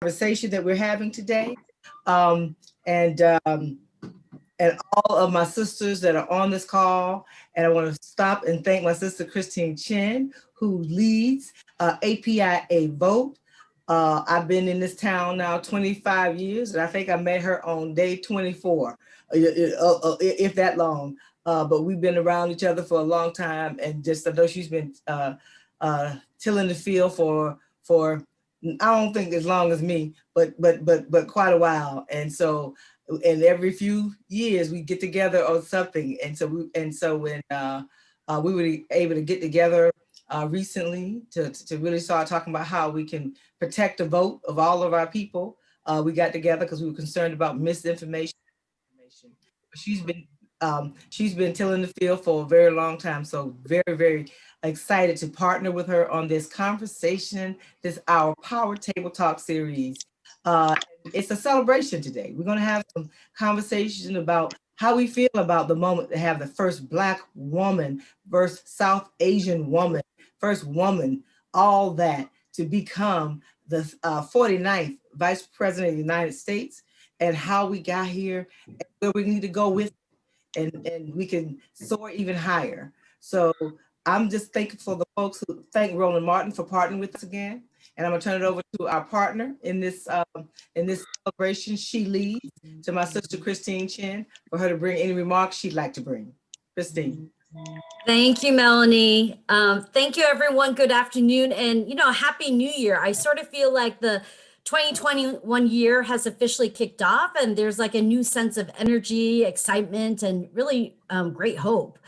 conversation that we're having today. Um, and um, and all of my sisters that are on this call. And I want to stop and thank my sister Christine Chen, who leads APIA Vote. I've been in this town now 25 years, and I think I met her on day 24, if that long. But we've been around each other for a long time, and just I know she's been tilling the field for I don't think as long as me, but quite a while. And every few years we get together on something. And so when we were able to get together recently to really start talking about how we can protect the vote of all of our people, we got together because we were concerned about misinformation. She's been tilling the field for a very long time. So very excited to partner with her on this conversation, our Power Table Talk series. It's a celebration today. We're going to have some conversation about how we feel about the moment to have the first Black woman versus South Asian woman, first woman, all that, to become the 49th Vice President of the United States, and how we got here and where we need to go with it, and we can soar even higher. So I'm just thankful for the folks who thank Roland Martin for partnering with us again. And I'm gonna turn it over to our partner in this celebration. She leads, to my sister Christine Chen, for her to bring any remarks she'd like to bring. Christine. Thank you, Melanie. Thank you, everyone. Good afternoon, and Happy New Year. I sort of feel like the 2021 year has officially kicked off, and there's like a new sense of energy, excitement, and really great hope.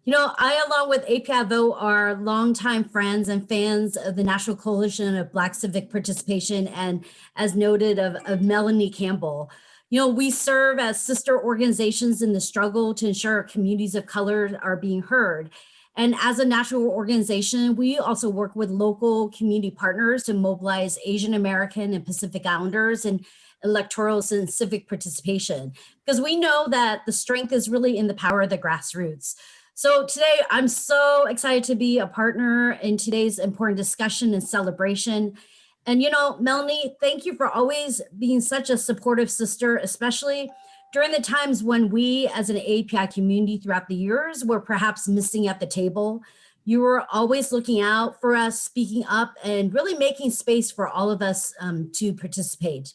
I, along with APIAVote, are longtime friends and fans of the National Coalition of Black Civic Participation, and as noted, of Melanie Campbell. We serve as sister organizations in the struggle to ensure communities of color are being heard. And as a national organization, we also work with local community partners to mobilize Asian American and Pacific Islanders in electoral and civic participation, because we know that the strength is really in the power of the grassroots. So today, I'm so excited to be a partner in today's important discussion and celebration. And Melanie, thank you for always being such a supportive sister, especially during the times when we as an API community throughout the years were perhaps missing at the table. You were always looking out for us, speaking up, and really making space for all of us to participate.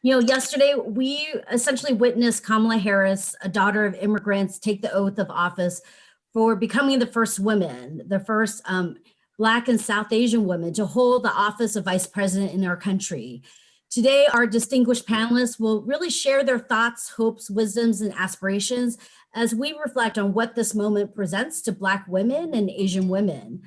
Yesterday, we essentially witnessed Kamala Harris, a daughter of immigrants, take the oath of office for becoming the first woman, the first Black and South Asian woman to hold the office of vice president in our country. Today, our distinguished panelists will really share their thoughts, hopes, wisdoms, and aspirations as we reflect on what this moment presents to Black women and Asian women.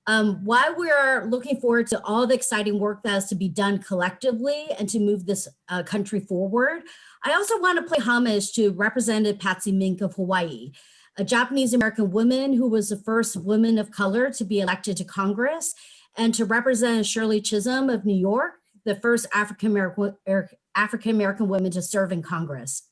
While we are looking forward to all the exciting work that has to be done collectively and to move this country forward, I also want to pay homage to Representative Patsy Mink of Hawaii, a Japanese American woman who was the first woman of color to be elected to Congress, and to Representative Shirley Chisholm of New York, the first African American woman to serve in Congress.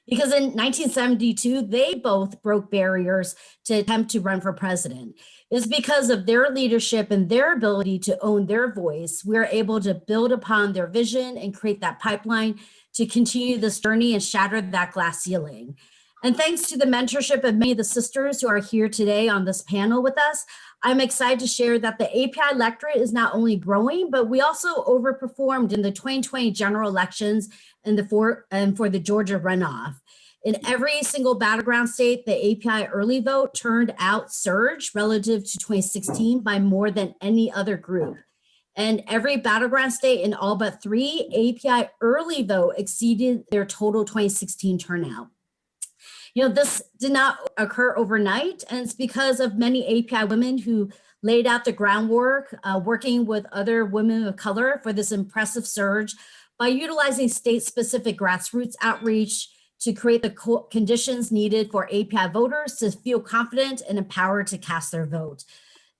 Because in 1972, they both broke barriers to attempt to run for president. It's because of their leadership and their ability to own their voice, we're able to build upon their vision and create that pipeline to continue this journey and shatter that glass ceiling. And thanks to the mentorship of many of the sisters who are here today on this panel with us, I'm excited to share that the API electorate is not only growing, but we also overperformed in the 2020 general elections and for the Georgia runoff. In every single battleground state, the API early vote turned out surged relative to 2016 by more than any other group. And every battleground state in all but 3, API early vote exceeded their total 2016 turnout. This did not occur overnight, and it's because of many API women who laid out the groundwork, working with other women of color for this impressive surge by utilizing state-specific grassroots outreach to create the conditions needed for API voters to feel confident and empowered to cast their vote.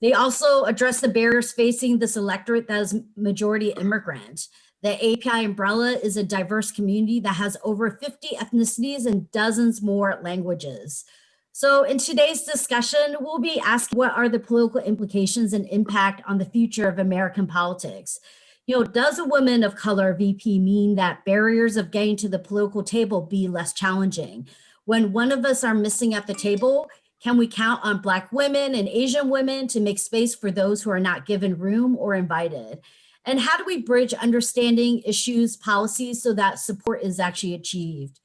They also address the barriers facing this electorate that is majority immigrant. The API umbrella is a diverse community that has over 50 ethnicities and dozens more languages. So in today's discussion, we'll be asking what are the political implications and impact on the future of American politics. Does a woman of color VP mean that barriers of getting to the political table be less challenging? When one of us are missing at the table, can we count on Black women and Asian women to make space for those who are not given room or invited? And how do we bridge understanding issues, policies, so that support is actually achieved?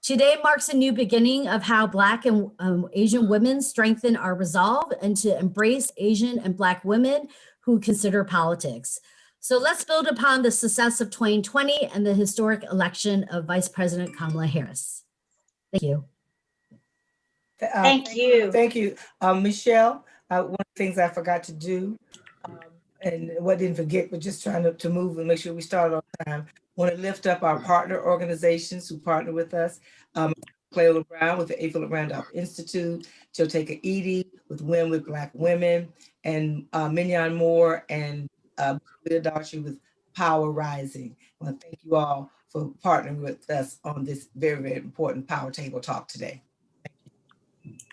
Today marks a new beginning of how Black and Asian women strengthen our resolve and to embrace Asian and Black women who consider politics. So let's build upon the success of 2020 and the historic election of Vice President Kamala Harris. Thank you. Thank you. Thank you. Michelle, one of the things I forgot to do, and what I didn't forget, but just trying to move and make sure we start on time. Want to lift up our partner organizations who partner with us. Clayla Brown with the A. Philip Randolph Institute, Choteka Edie with Women with Black Women, and Mignon Moore and Leah Darcy with Power Rising. I want to thank you all for partnering with us on this very, very important Power Table Talk today.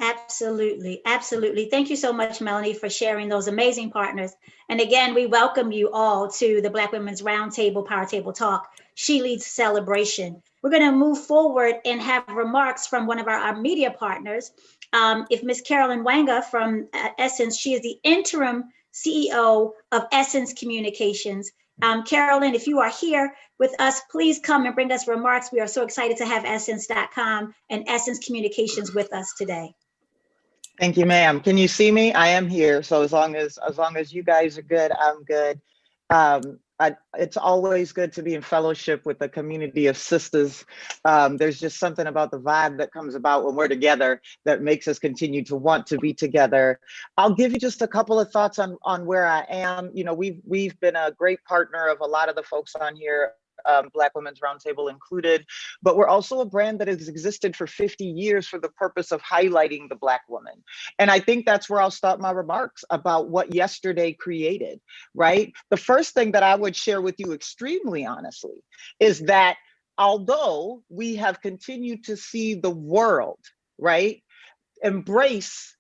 Absolutely. Absolutely. Thank you so much, Melanie, for sharing those amazing partners. And again, we welcome you all to the Black Women's Roundtable Power Table Talk, She Leads Celebration. We're going to move forward and have remarks from one of our media partners. If Ms. Carolyn Wanga from Essence, she is the interim CEO of Essence Communications. Carolyn, if you are here with us, please come and bring us remarks. We are so excited to have Essence.com and Essence Communications with us today. Thank you, ma'am. Can you see me? I am here. So as long as you guys are good, I'm good. It's always good to be in fellowship with a community of sisters. There's just something about the vibe that comes about when we're together that makes us continue to want to be together. I'll give you just a couple of thoughts on where I am. We've been a great partner of a lot of the folks on here, Black Women's Roundtable included, but we're also a brand that has existed for 50 years for the purpose of highlighting the Black woman. And I think that's where I'll start my remarks about what yesterday created, right? The first thing that I would share with you extremely honestly is that although we have continued to see the world, right, embrace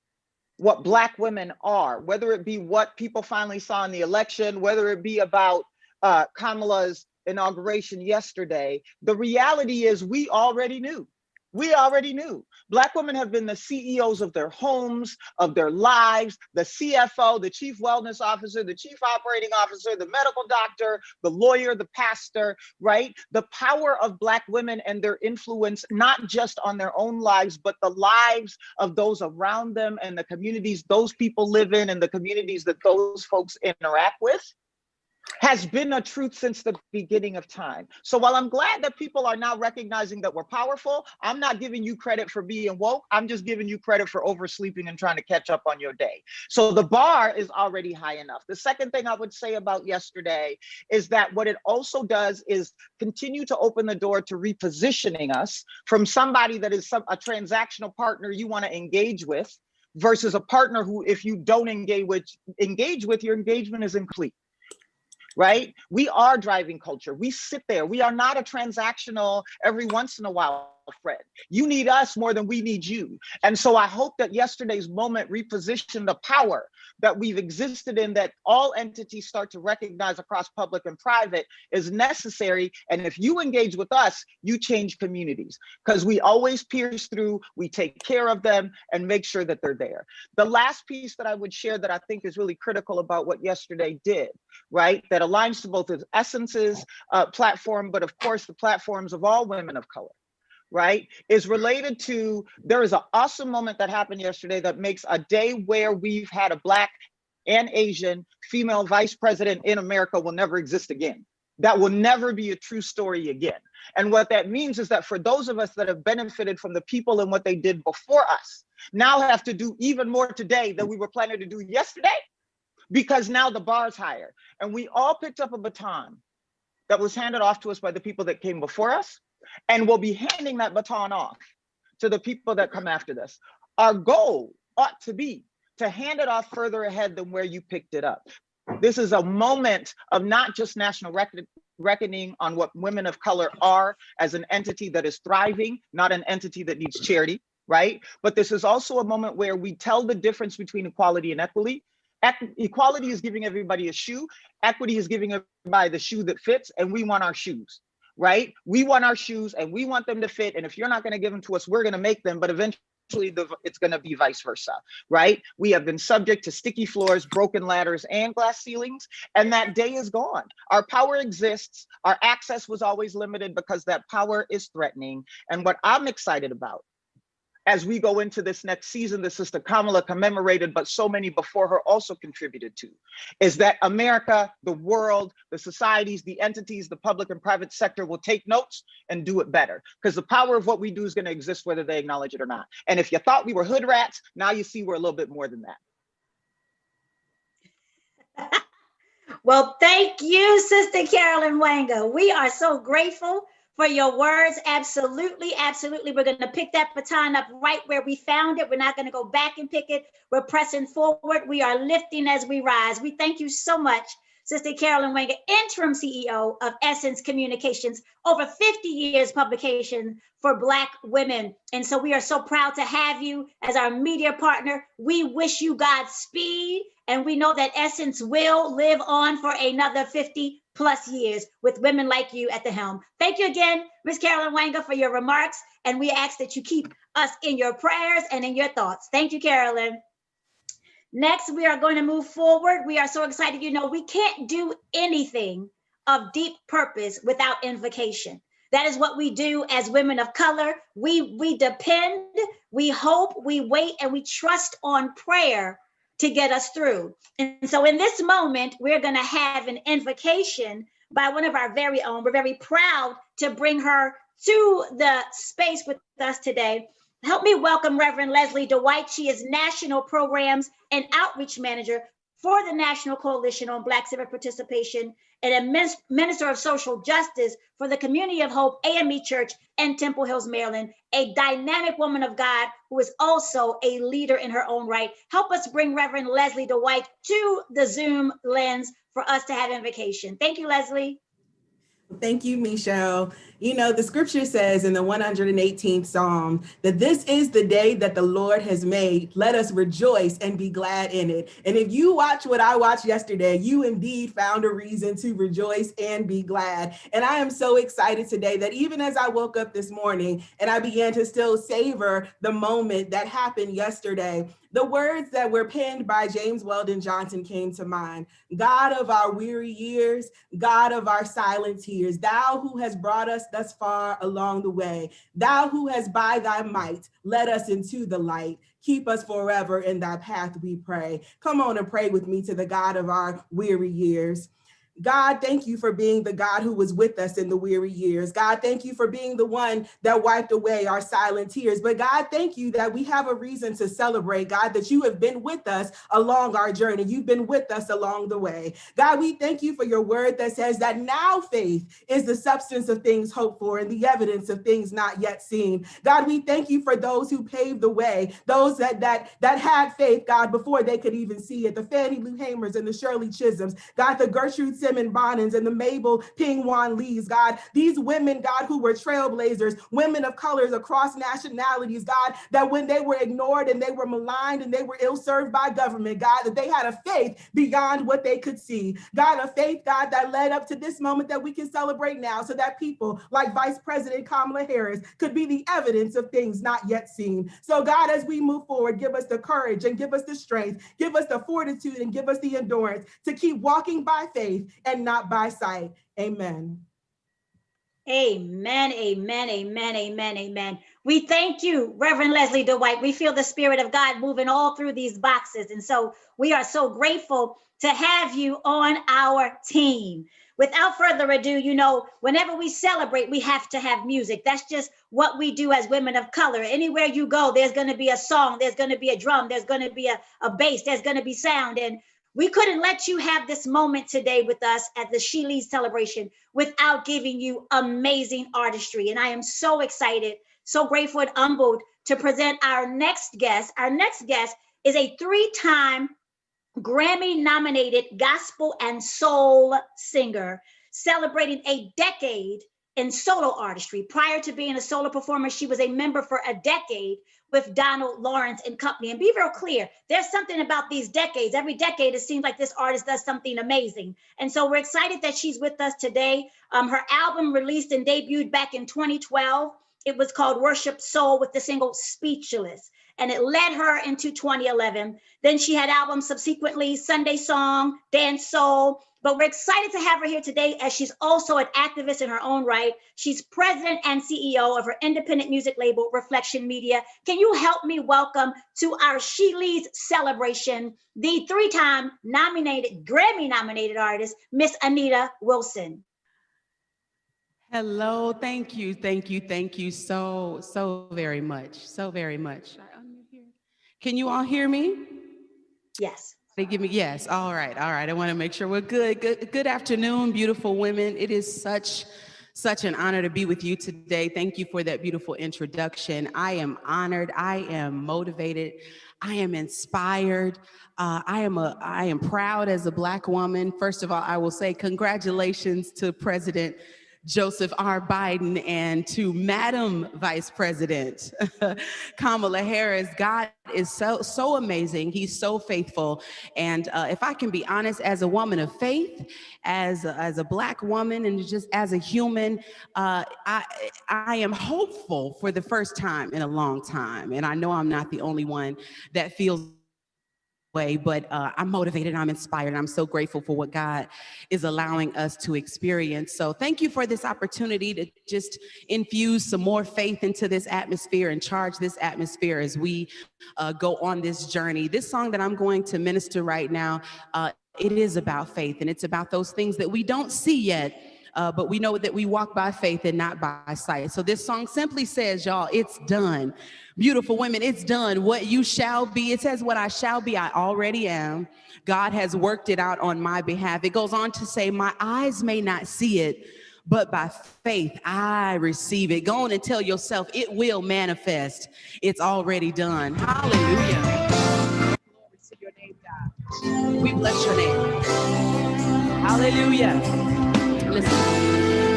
what Black women are, whether it be what people finally saw in the election, whether it be about Kamala's inauguration yesterday, the reality is we already knew. Black women have been the CEOs of their homes, of their lives, the CFO, the chief wellness officer, the chief operating officer, the medical doctor, the lawyer, the pastor, right? The power of Black women and their influence, not just on their own lives, but the lives of those around them and the communities those people live in and the communities that those folks interact with, has been a truth since the beginning of time. So while I'm glad that people are now recognizing that we're powerful, I'm not giving you credit for being woke. I'm just giving you credit for oversleeping and trying to catch up on your day. So the bar is already high enough. The second thing I would say about yesterday is that what it also does is continue to open the door to repositioning us from somebody that is a transactional partner you want to engage with versus a partner who, if you don't engage with, your engagement is incomplete. Right? We are driving culture. We sit there. We are not a transactional every once in a while friend. You need us more than we need you. And so I hope that yesterday's moment repositioned the power that we've existed in, that all entities start to recognize across public and private is necessary. And if you engage with us, you change communities because we always pierce through, we take care of them and make sure that they're there. The last piece that I would share that I think is really critical about what yesterday did, right? That aligns to both of Essence's platform, but of course the platforms of all women of color, right, is related to, there is an awesome moment that happened yesterday that makes a day where we've had a Black and Asian female vice president in America will never exist again. That will never be a true story again. And what that means is that for those of us that have benefited from the people and what they did before us, now have to do even more today than we were planning to do yesterday, because now the bar's higher. And we all picked up a baton that was handed off to us by the people that came before us, and we'll be handing that baton off to the people that come after this. Our goal ought to be to hand it off further ahead than where you picked it up. This is a moment of not just national reckoning on what women of color are as an entity that is thriving, not an entity that needs charity, right? But this is also a moment where we tell the difference between equality and equity, Equality is giving everybody a shoe. Equity is giving everybody the shoe that fits, and we want our shoes, right? We want our shoes and we want them to fit. And if you're not going to give them to us, we're going to make them, but eventually it's going to be vice versa, right? We have been subject to sticky floors, broken ladders, and glass ceilings, and that day is gone. Our power exists. Our access was always limited because that power is threatening. And what I'm excited about as we go into this next season that Sister Kamala commemorated, but so many before her also contributed to, is that America, the world, the societies, the entities, the public and private sector will take notes and do it better. Because the power of what we do is going to exist whether they acknowledge it or not. And if you thought we were hood rats, now you see we're a little bit more than that. Well, thank you, Sister Carolyn Wanga. We are so grateful for your words. Absolutely, absolutely. We're going to pick that baton up right where we found it. We're not going to go back and pick it. We're pressing forward. We are lifting as we rise. We thank you so much, Sister Carolyn Wanga, interim CEO of Essence Communications, over 50 years publication for Black women. And so we are so proud to have you as our media partner. We wish you Godspeed. And we know that Essence will live on for another 50 plus years with women like you at the helm. Thank you again, Ms. Carolyn Wanga, for your remarks. And we ask that you keep us in your prayers and in your thoughts. Thank you, Carolyn. Next, we are going to move forward. We are so excited. You know, we can't do anything of deep purpose without invocation. That is what we do as women of color. We depend, we hope, we wait, and we trust on prayer to get us through. And so in this moment, we're going to have an invocation by one of our very own. We're very proud to bring her to the space with us today. Help me welcome Reverend Leslie Dwight. She is National Programs and Outreach Manager for the National Coalition on Black Civic Participation and a Minister of Social Justice for the Community of Hope AME Church in Temple Hills, Maryland, a dynamic woman of God who is also a leader in her own right. Help us bring Reverend Leslie Dwight to the Zoom lens for us to have invocation. Thank you, Leslie. Thank you, Michelle. You know, the scripture says in the 118th Psalm that this is the day that the Lord has made. Let us rejoice and be glad in it. And if you watch what I watched yesterday, you indeed found a reason to rejoice and be glad. And I am so excited today that even as I woke up this morning and I began to still savor the moment that happened yesterday, the words that were penned by James Weldon Johnson came to mind. God of our weary years, God of our silent tears, thou who has brought us thus far along the way, thou who has by thy might led us into the light, keep us forever in thy path, we pray. Come on and pray with me to the God of our weary years. God, thank you for being the God who was with us in the weary years. God, thank you for being the one that wiped away our silent tears. But God, thank you that we have a reason to celebrate, God, that you have been with us along our journey. You've been with us along the way. God, we thank you for your word that says that now faith is the substance of things hoped for and the evidence of things not yet seen. God, we thank you for those who paved the way, those that had faith, God, before they could even see it. The Fannie Lou Hamers and the Shirley Chisholms, God, the Gertrude Simmons Bonnens and the Mabel Ping Wan Lees, God, these women, God, who were trailblazers, women of colors across nationalities, God, that when they were ignored and they were maligned and they were ill-served by government, God, that they had a faith beyond what they could see. God, a faith, God, that led up to this moment that we can celebrate now so that people like Vice President Kamala Harris could be the evidence of things not yet seen. So God, as we move forward, give us the courage and give us the strength, give us the fortitude and give us the endurance to keep walking by faith and not by sight. Amen. Amen, amen, amen, amen, amen. We thank you, Reverend Leslie Dwight. We feel the Spirit of God moving all through these boxes. And so we are so grateful to have you on our team. Without further ado, you know, whenever we celebrate, we have to have music. That's just what we do as women of color. Anywhere you go, there's going to be a song, there's going to be a drum, there's going to be a bass, there's going to be sound. And we couldn't let you have this moment today with us at the She Leads celebration without giving you amazing artistry. And I am so excited, so grateful and humbled to present our next guest. Our next guest is a 3-time Grammy-nominated gospel and soul singer, celebrating a decade in solo artistry. Prior to being a solo performer, she was a member for a decade with Donald Lawrence and Company. And be real clear, there's something about these decades. Every decade, it seems like this artist does something amazing. And so we're excited that she's with us today. Her album released and debuted back in 2012. It was called Worship Soul with the single Speechless, and it led her into 2011. Then she had albums subsequently, Sunday Song, Dance Soul. But we're excited to have her here today as she's also an activist in her own right. She's president and CEO of her independent music label, Reflection Media. Can you help me welcome to our She Leads celebration, the 3-time nominated, Grammy-nominated artist, Miss Anita Wilson. Hello, thank you so very much, Can you all hear me? Yes. They give me yes. All right. I want to make sure we're good. Good afternoon, beautiful women. It is such an honor to be with you today. Thank you for that beautiful introduction. I am honored. I am motivated. I am inspired. I am proud as a Black woman. First of all, I will say congratulations to President Joseph R. Biden and to Madam Vice President Kamala Harris. God is so amazing. He's so faithful. And if I can be honest, as a woman of faith, as a Black woman, and just as a human, I am hopeful for the first time in a long time. And I know I'm not the only one that feels way, but I'm motivated, I'm inspired, and I'm so grateful for what God is allowing us to experience. So thank you for this opportunity to just infuse some more faith into this atmosphere and charge this atmosphere as we go on this journey. This song that I'm going to minister right now, it is about faith, and it's about those things that we don't see yet, but we know that we walk by faith and not by sight. So this song simply says, y'all, it's done. Beautiful women, it's done. What you shall be, it says what I shall be, I already am. God has worked it out on my behalf. It goes on to say, my eyes may not see it, but by faith I receive it. Go on and tell yourself it will manifest. It's already done. Hallelujah. Glory to your name, God. We bless your name. Hallelujah. Listen,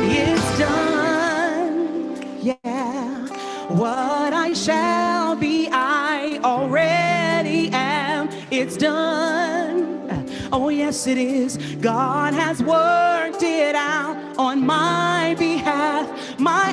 it's done, yeah. What I shall be, I already am. It's done. Oh, yes, it is. God has worked it out on my behalf. My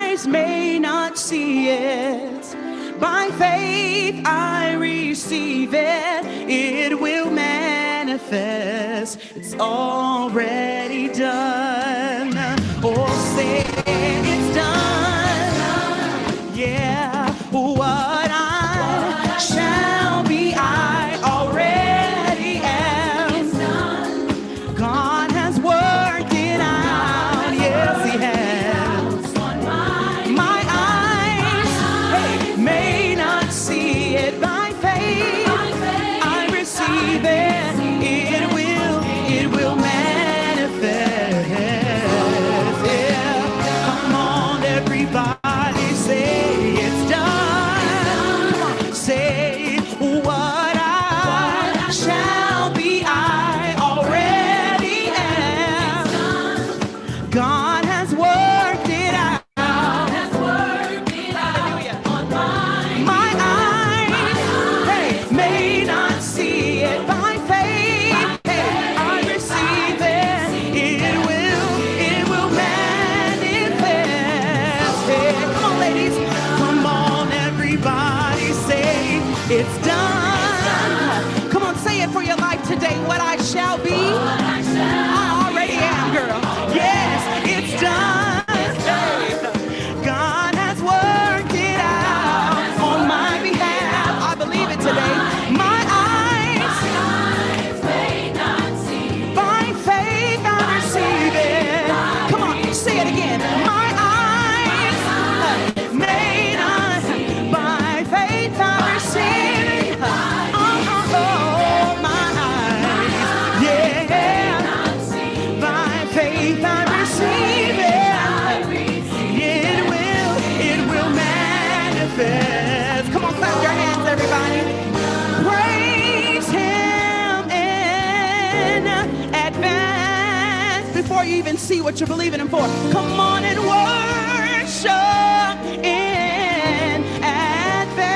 eyes may not see it. By faith, I receive it. It will manifest. It's already done. Oh, say it's done. Yeah, what I shall be, I already am. God has worked it out. Yes, He has. My eyes may not see it. By faith, I receive it. It will manifest. Yeah. Come on, everybody, say it's done. Come on, say what I shall be, I already am. God has worked it out. Hallelujah. My eyes may not see it. By faith, I receive it. It will manifest. Come on, ladies. Come on, everybody, say it's done. Come on, say it for your life today. What I shall be, I already am, girl. Yes, it's done. God has worked it out on my behalf. I believe it today. My eyes may not see. By faith I receive it. Come on, say it again. My eyes may not see. By faith I receive it. Oh, my eyes, yeah. By faith I receive it. It will manifest. Come on, clap your hands, everybody. Praise Him in advance. Before before you even see what you're believing him for. Come on and worship in advance.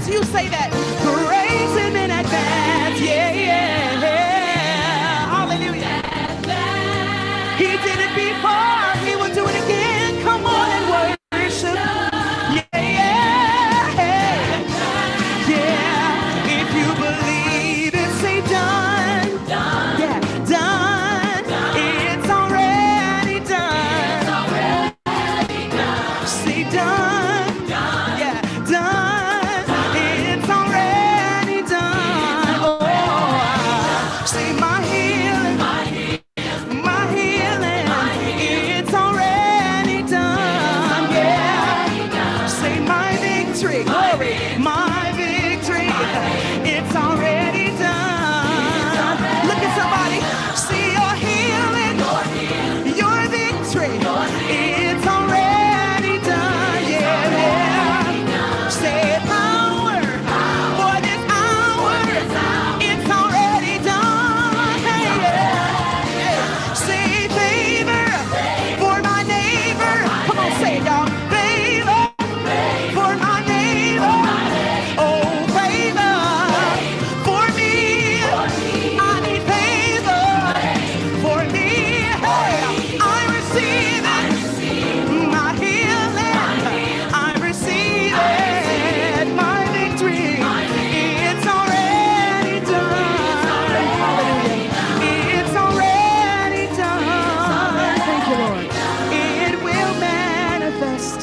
You say that. Praise him in advance. Yeah, yeah, yeah. Hallelujah. He did it before. He will do it again. Come on and worship. Yeah, yeah, yeah. If you believe it, say done. Yeah, done. It's already done. Say done. Yeah, done. It's already done. Oh, say my healing. My healing, it's already done. Yeah. Say my victory, glory, my victory, it's already done. Look at somebody, see your healing, your victory, it's already done. Yeah, yeah. Say power for this hour, it's already done. Hey, yeah. Say favor for my neighbor. Come on, say it, y'all. Favor for my neighbor. Oh, favor for me. I need favor for me. Hey, I receive it. My healing. I receive it. My victory. It's already done. Hallelujah. It's already done. Thank you, Lord. It will manifest.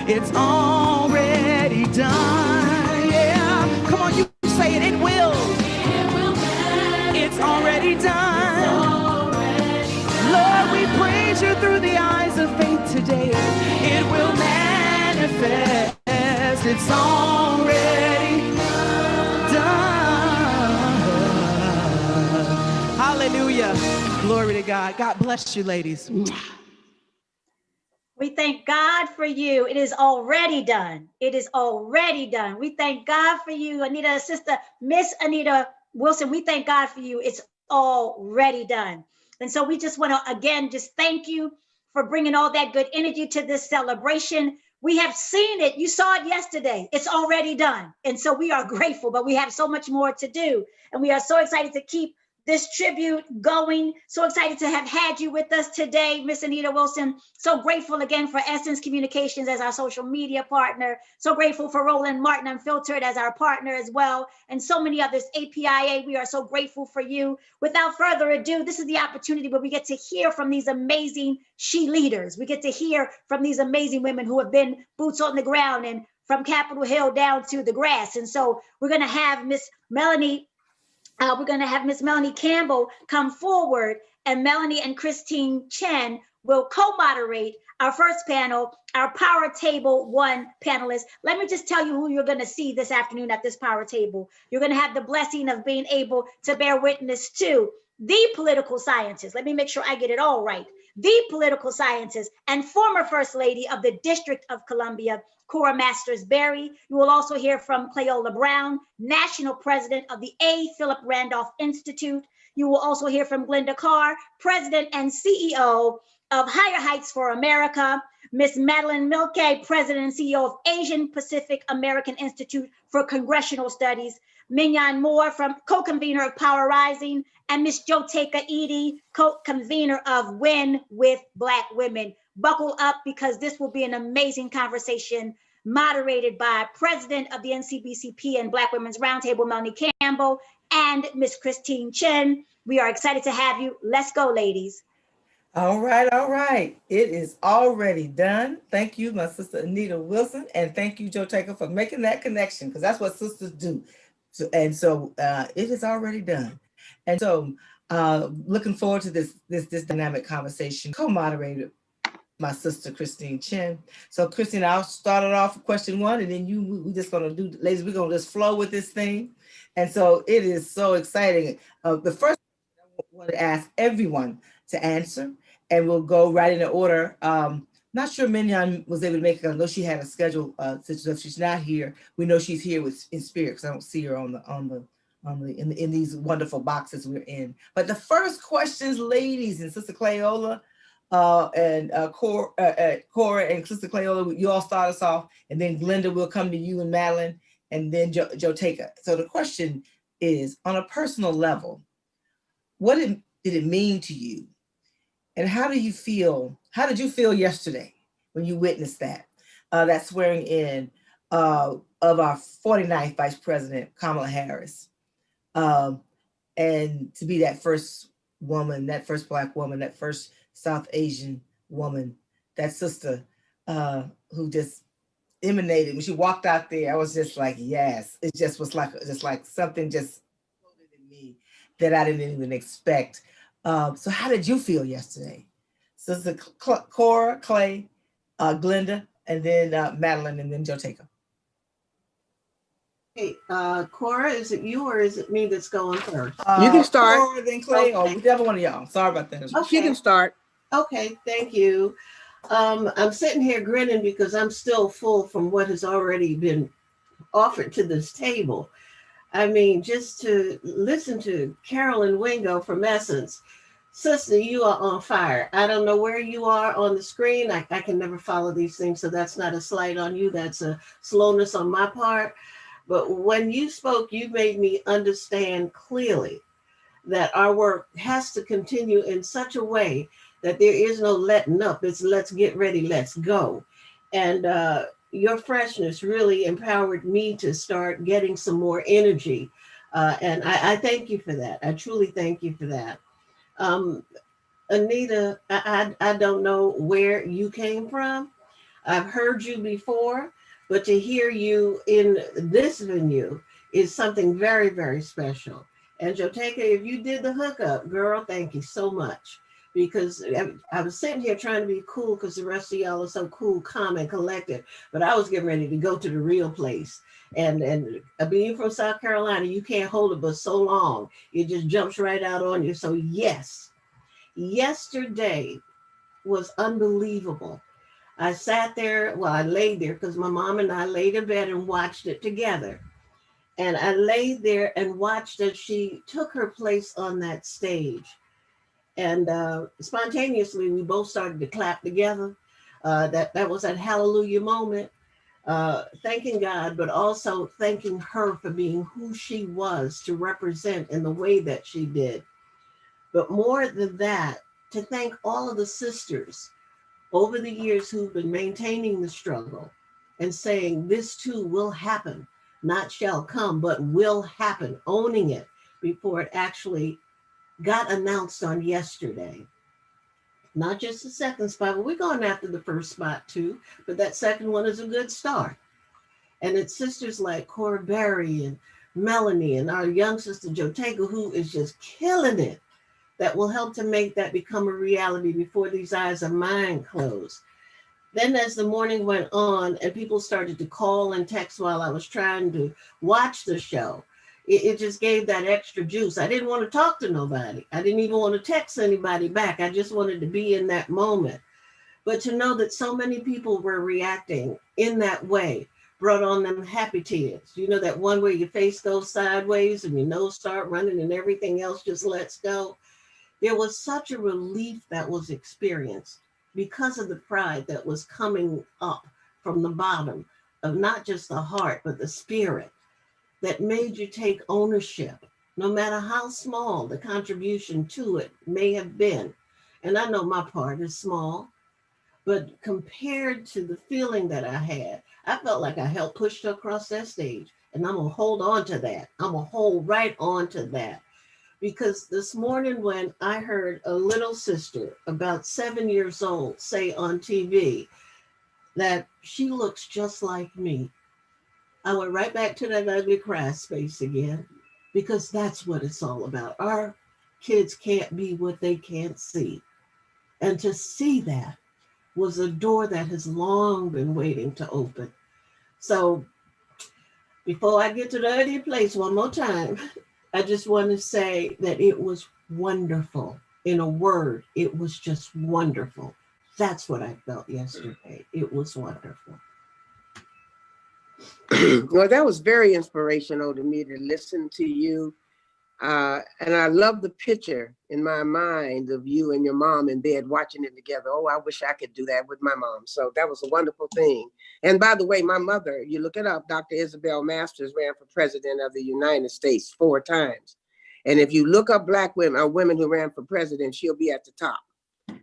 It's already done. Yeah. Come on, you say it. It will. It's already done. Lord, we praise you through the eyes of faith today. It will manifest. It's already done. Hallelujah. Glory to God. God bless you, ladies. We thank God for you. It is already done. It is already done. We thank God for you, Anita, sister, Miss Anita Wilson. We thank God for you. It's already done. And so we just want to, again, just thank you for bringing all that good energy to this celebration. We have seen it. You saw it yesterday. It's already done. And so we are grateful, but we have so much more to do. And we are so excited to keep this tribute going. So excited to have had you with us today, Miss Anita Wilson. So grateful again for Essence Communications as our social media partner. So grateful for Roland Martin Unfiltered as our partner as well. And so many others, APIA, we are so grateful for you. Without further ado, this is the opportunity where we get to hear from these amazing she leaders. We get to hear from these amazing women who have been boots on the ground and from Capitol Hill down to the grass. And so we're going to have Miss Melanie Campbell come forward, and Melanie and Christine Chen will co-moderate our first panel, our Power Table 1 panelists. Let me just tell you who you're going to see this afternoon at this Power Table. You're going to have the blessing of being able to bear witness to the political scientist. Let me make sure I get it all right. The political scientist and former First Lady of the District of Columbia, Cora Masters Berry. You will also hear from Cleola Brown, National President of the A. Philip Randolph Institute. You will also hear from Glenda Carr, President and CEO of Higher Heights for America. Miss Madeline Milke, President and CEO of Asian Pacific American Institute for Congressional Studies. Mignon Moore, co-convener of Power Rising, and Miss Joteka Edie, co-convener of Win with Black Women. Buckle up, because this will be an amazing conversation moderated by President of the NCBCP and Black Women's Roundtable, Melanie Campbell, and Miss Christine Chen. We are excited to have you. Let's go, ladies. All right, all right. It is already done. Thank you, my sister Anita Wilson, and thank you, Joteka, for making that connection, because that's what sisters do. So it is already done. And so looking forward to this dynamic conversation, co-moderated my sister Christine Chen. So Christine, I'll start it off with question 1, and then we're just gonna do, ladies, we're gonna just flow with this thing. And so it is so exciting. The first I want to ask everyone to answer, and we'll go right in the order. Not sure Mignon was able to make it. I know she had a schedule, so if she's not here, we know she's here in spirit, because I don't see her on in these wonderful boxes we're in. But the first questions, ladies, and Sister Cleola and Cora and Sister Cleola, you all start us off, and then Glenda will come to you and Madeline, and then Joe Taker. So the question is, on a personal level, what did it mean to you? And how do you feel? How did you feel yesterday when you witnessed that swearing in of our 49th Vice President, Kamala Harris? And to be that first woman, that first Black woman, that first South Asian woman, that sister who just emanated. When she walked out there, I was just like, yes. It just was like something just exploded in me that I didn't even expect. So how did you feel yesterday? Sister Cora, Clay, Glenda, and then Madeline, and then Joe Taker. Hey, Cora, is it you or is it me that's going first? You can start. Cora, then Clay, or whichever one of y'all. Sorry about that. Okay. She can start. Okay, thank you. I'm sitting here grinning because I'm still full from what has already been offered to this table. I mean, just to listen to Carolyn Wingo from Essence, sister, you are on fire. I don't know where you are on the screen. I can never follow these things, so that's not a slight on you. That's a slowness on my part. But when you spoke, you made me understand clearly that our work has to continue in such a way that there is no letting up. It's let's get ready, let's go. And your freshness really empowered me to start getting some more energy. And I thank you for that. I truly thank you for that. Anita, I don't know where you came from. I've heard you before, but to hear you in this venue is something very, very special. And Joteka, if you did the hookup, girl, thank you so much. Because I was sitting here trying to be cool because the rest of y'all are so cool, calm, and collected. But I was getting ready to go to the real place. And being from South Carolina, you can't hold it but so long. It just jumps right out on you. So yes, yesterday was unbelievable. I sat there, well, I laid there because my mom and I laid in bed and watched it together. And I laid there and watched as she took her place on that stage. And spontaneously, we both started to clap together. That was that hallelujah moment, thanking God, but also thanking her for being who she was to represent in the way that she did. But more than that, to thank all of the sisters over the years who've been maintaining the struggle and saying this too will happen, not shall come, but will happen, owning it before it actually got announced on yesterday. Not just the second spot, but we're going after the first spot too, but that second one is a good start. And it's sisters like Cora Berry and Melanie and our young sister Jotega, who is just killing it, that will help to make that become a reality before these eyes of mine close. Then as the morning went on and people started to call and text while I was trying to watch the show, it just gave that extra juice. I didn't want to talk to nobody. I didn't even want to text anybody back. I just wanted to be in that moment. But to know that so many people were reacting in that way brought on them happy tears. You know, that one where your face goes sideways and your nose start running and everything else just lets go. There was such a relief that was experienced because of the pride that was coming up from the bottom of not just the heart, but the spirit that made you take ownership, no matter how small the contribution to it may have been. And I know my part is small, but compared to the feeling that I had, I felt like I helped push her across that stage. And I'm gonna hold on to that. I'm gonna hold right on to that. Because this morning when I heard a little sister about 7 years old say on TV that she looks just like me, I went right back to that ugly cry space again, because that's what it's all about. Our kids can't be what they can't see. And to see that was a door that has long been waiting to open. So before I get to the other place one more time, I just want to say that it was wonderful. In a word, it was just wonderful. That's what I felt yesterday. It was wonderful. Well, that was very inspirational to me to listen to you. And I love the picture in my mind of you and your mom in bed watching it together. Oh, I wish I could do that with my mom. So that was a wonderful thing. And by the way, my mother, you look it up, Dr. Isabel Masters ran for president of the United States 4 times. And if you look up Black women or women who ran for president, she'll be at the top.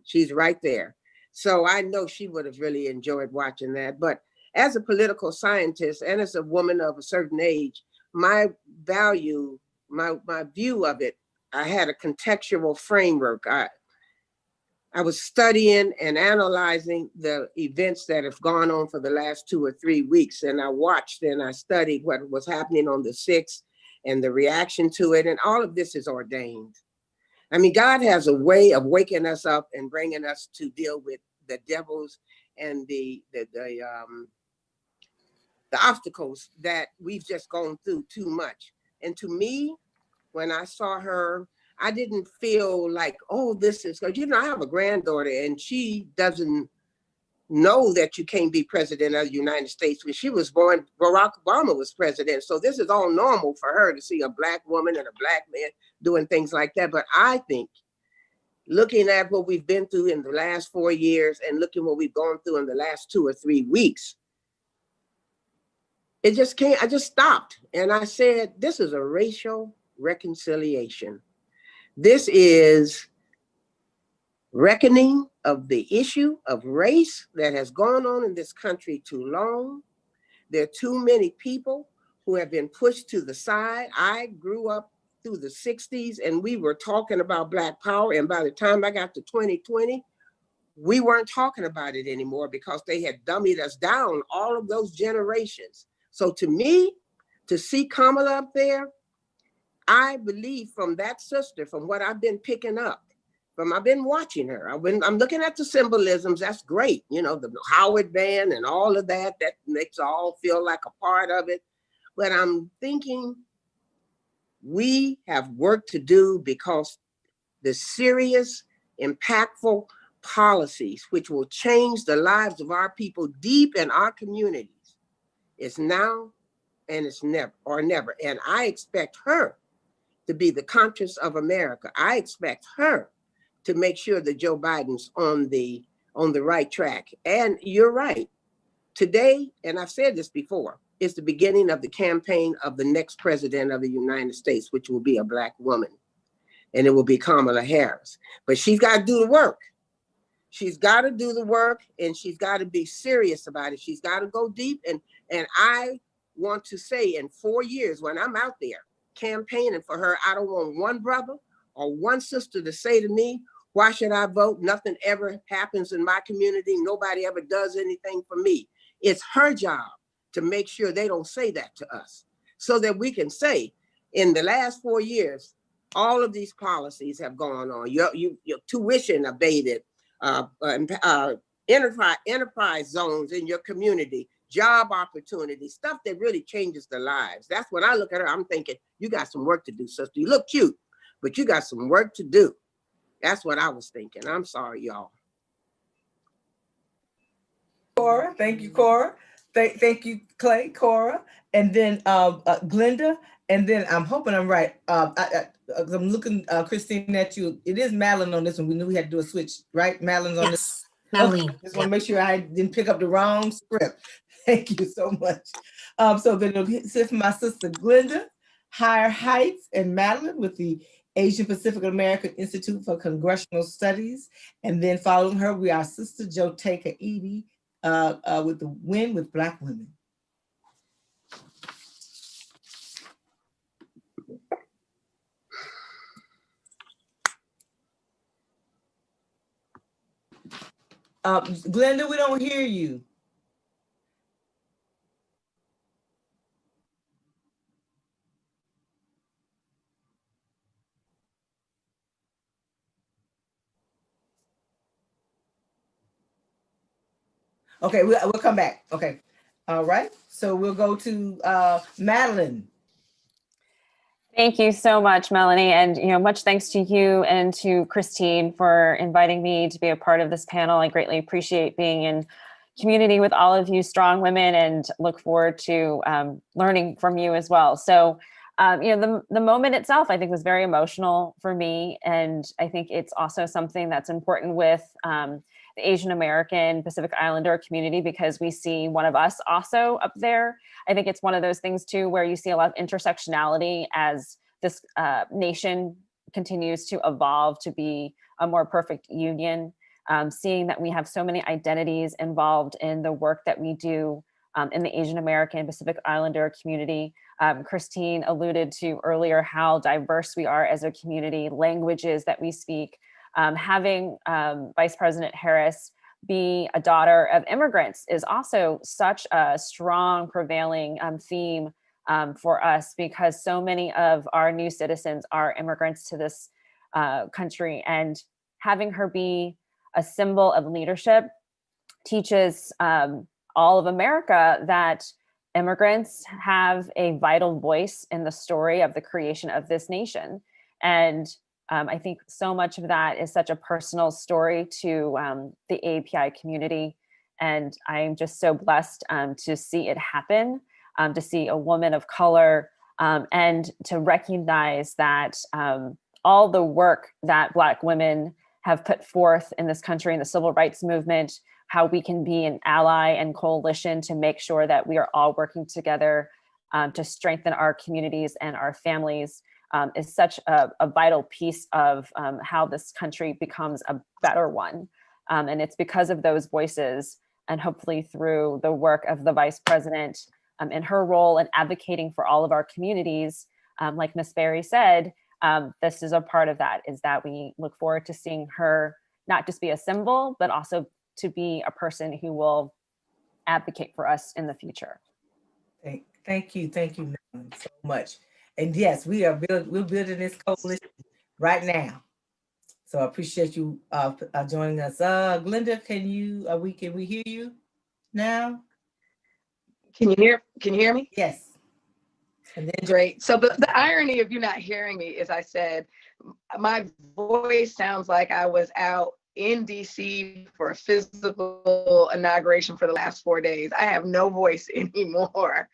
She's right there. So I know she would have really enjoyed watching that. But as a political scientist and as a woman of a certain age, my value, my view of it, I had a contextual framework. I was studying and analyzing the events that have gone on for the last 2 or 3 weeks. And I watched and I studied what was happening on the 6th and the reaction to it. And all of this is ordained. I mean, God has a way of waking us up and bringing us to deal with the devils and the obstacles that we've just gone through too much. And to me, when I saw her, I didn't feel like, oh, this is, because, you know, I have a granddaughter and she doesn't know that you can't be president of the United States. When she was born, Barack Obama was president. So this is all normal for her to see a Black woman and a Black man doing things like that. But I think looking at what we've been through in the last 4 years and looking what we've gone through in the last 2 or 3 weeks, it just can't, I just stopped. And I said, this is a racial reconciliation. This is reckoning of the issue of race that has gone on in this country too long. There are too many people who have been pushed to the side. I grew up through the 60s and we were talking about Black power. And by the time I got to 2020, we weren't talking about it anymore because they had dummied us down all of those generations. So to me, to see Kamala up there, I believe from that sister, from what I've been picking up, I've been watching her. I'm looking at the symbolisms. That's great. You know, the Howard band and all of that, that makes all feel like a part of it. But I'm thinking we have work to do because the serious, impactful policies which will change the lives of our people deep in our communities is now and it's never or never. And I expect her to be the conscience of America. I expect her to make sure that Joe Biden's on the right track. And you're right. Today, and I've said this before, is the beginning of the campaign of the next president of the United States, which will be a Black woman. And it will be Kamala Harris. But she's got to do the work. She's got to do the work and she's got to be serious about it. She's got to go deep. And I want to say in 4 years, when I'm out there campaigning for her, I don't want one brother or one sister to say to me, why should I vote? Nothing ever happens in my community. Nobody ever does anything for me. It's her job to make sure they don't say that to us so that we can say in the last 4 years, all of these policies have gone on. Your tuition abated, enterprise zones in your community, job opportunities, stuff that really changes the lives. That's when I look at her, I'm thinking, you got some work to do, sister. You look cute, but you got some work to do. That's what I was thinking. I'm sorry, y'all. Cora, thank you, Cora. Thank you, Clay, Cora, and then Glenda, and then I'm hoping I'm right. I'm looking, Christine, at you. It is Madeline on this one. We knew we had to do a switch, right? Madeline's on this. Madeline. Okay, just want to make sure I didn't pick up the wrong script. Thank you so much. So then it'll sit for my sister Glenda, Higher Heights, and Madeline with the Asian Pacific American Institute for Congressional Studies. And then following her, we are Sister Joteka Edie with the Win with Black Women. Glenda, we don't hear you. Okay, we'll come back. Okay. All right. So we'll go to Madeline. Thank you so much, Melanie. And much thanks to you and to Christine for inviting me to be a part of this panel. I greatly appreciate being in community with all of you strong women and look forward to learning from you as well. So, the moment itself, I think, was very emotional for me. And I think it's also something that's important with the Asian American Pacific Islander community, because we see one of us also up there. I think it's one of those things too, where you see a lot of intersectionality as this nation continues to evolve to be a more perfect union. Seeing that we have so many identities involved in the work that we do in the Asian American Pacific Islander community. Christine alluded to earlier how diverse we are as a community, languages that we speak. Having Vice President Harris be a daughter of immigrants is also such a strong prevailing theme for us, because so many of our new citizens are immigrants to this country, and having her be a symbol of leadership teaches all of America that immigrants have a vital voice in the story of the creation of this nation. And I think so much of that is such a personal story to the API community. And I'm just so blessed to see it happen, to see a woman of color, and to recognize that all the work that Black women have put forth in this country in the civil rights movement, how we can be an ally and coalition to make sure that we are all working together to strengthen our communities and our families, is such a vital piece of how this country becomes a better one. And it's because of those voices, and hopefully through the work of the Vice President in her role in advocating for all of our communities, like Ms. Berry said, this is a part of that, is that we look forward to seeing her not just be a symbol, but also to be a person who will advocate for us in the future. Thank you, Melanie, so much. And yes, we're building this coalition right now. So I appreciate you joining us. Glenda, can we hear you now? Can you hear me? Yes. And then Great. So the irony of you not hearing me is I said, my voice sounds like I was out in DC for a physical inauguration for the last 4 days. I have no voice anymore.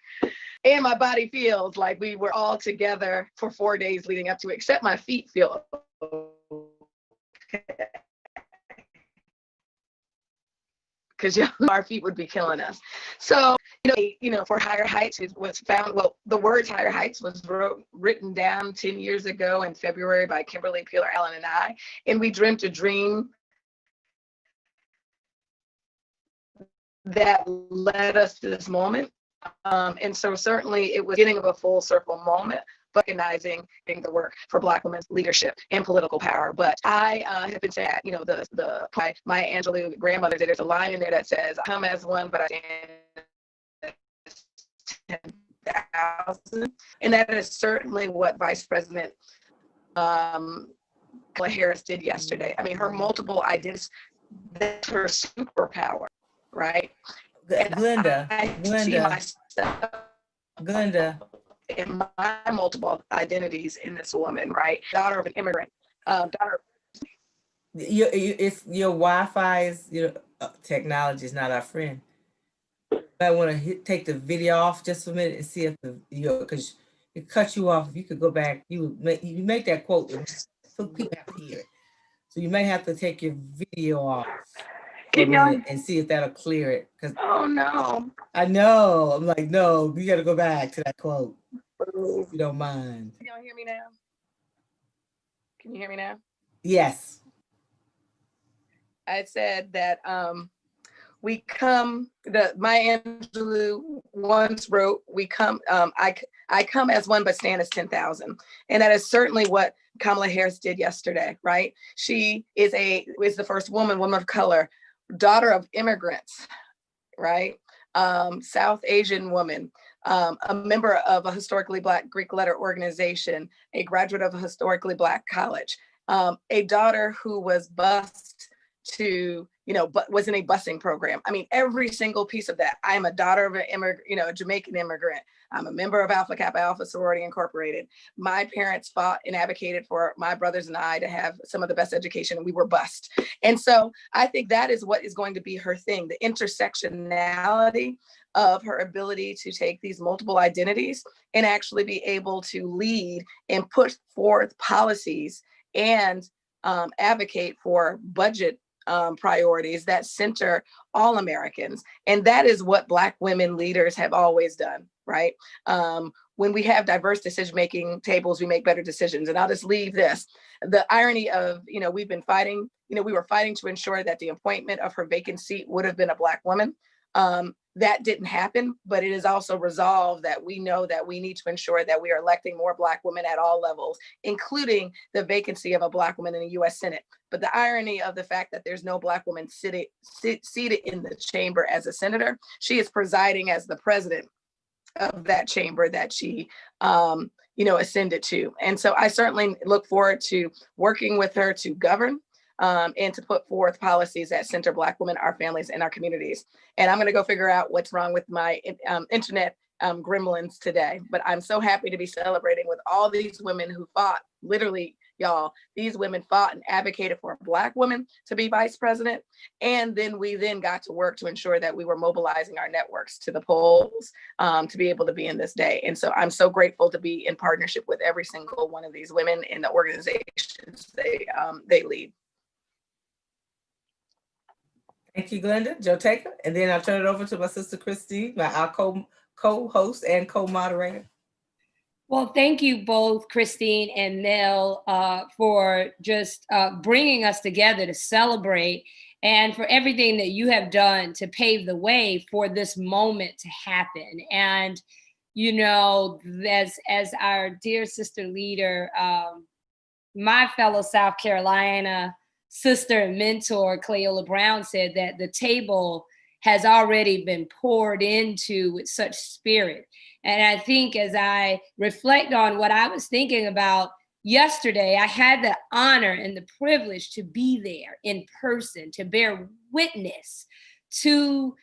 And my body feels like we were all together for 4 days leading up to it, except my feet feel okay. Because our feet would be killing us. So, for Higher Heights, it was found, well, the words Higher Heights was written down 10 years ago in February by Kimberly Peeler Allen and I, and we dreamt a dream that led us to this moment. And so certainly it was getting of a full circle moment, recognizing the work for Black women's leadership and political power. But I have been sad, my Maya Angelou grandmother, there's a line in there that says, I come as one, but I stand as 10,000. And that is certainly what Vice President Kamala Harris did yesterday. I mean, her multiple identities, that's her superpower, right? Glenda, in my multiple identities in this woman, right? Daughter of an immigrant, Your Wi-Fi is, technology is not our friend. I want to take the video off just for a minute and see if because it cut you off. If you could go back, you make that quote, so people have to hear it. So you may have to take your video off for a minute and see if that'll clear it. Oh no! I know. I'm like, no, you got to go back to that quote. If you don't mind. Can y'all hear me now? Can you hear me now? Yes. I said that Maya Angelou once wrote, I come as one, but stand as 10,000. And that is certainly what Kamala Harris did yesterday, right? She is the first woman of color, daughter of immigrants, right? South Asian woman, a member of a historically Black Greek letter organization, a graduate of a historically Black college, a daughter who was bused to but wasn't a busing program. I mean, every single piece of that. I am a daughter of an immigrant, a Jamaican immigrant. I'm a member of Alpha Kappa Alpha Sorority Incorporated. My parents fought and advocated for my brothers and I to have some of the best education, and we were bused. And so I think that is what is going to be her thing, the intersectionality of her ability to take these multiple identities and actually be able to lead and put forth policies and advocate for budget priorities that center all Americans. And that is what Black women leaders have always done, right? When we have diverse decision-making tables, we make better decisions. And I'll just leave this. The irony of, we've been fighting, we were fighting to ensure that the appointment of her vacant seat would have been a Black woman. That didn't happen, but it is also resolved that we know that we need to ensure that we are electing more Black women at all levels, including the vacancy of a Black woman in the US Senate. But the irony of the fact that there's no Black woman seated in the chamber as a senator, she is presiding as the president of that chamber that she ascended to. And so I certainly look forward to working with her to govern and to put forth policies that center Black women, our families, and our communities. And I'm going to go figure out what's wrong with my internet gremlins today. But I'm so happy to be celebrating with all these women who fought, literally, y'all, these women fought and advocated for Black women to be vice president. And then we got to work to ensure that we were mobilizing our networks to the polls to be able to be in this day. And so I'm so grateful to be in partnership with every single one of these women in the organizations they lead. Thank you, Glenda. Joe Taker. And then I'll turn it over to my sister, Christine, our co-host and co-moderator. Well, thank you both, Christine and Mel, for just bringing us together to celebrate and for everything that you have done to pave the way for this moment to happen. And, as our dear sister leader, my fellow South Carolina sister and mentor, Cleola Brown, said that the table has already been poured into with such spirit. And I think as I reflect on what I was thinking about yesterday, I had the honor and the privilege to be there in person, to bear witness to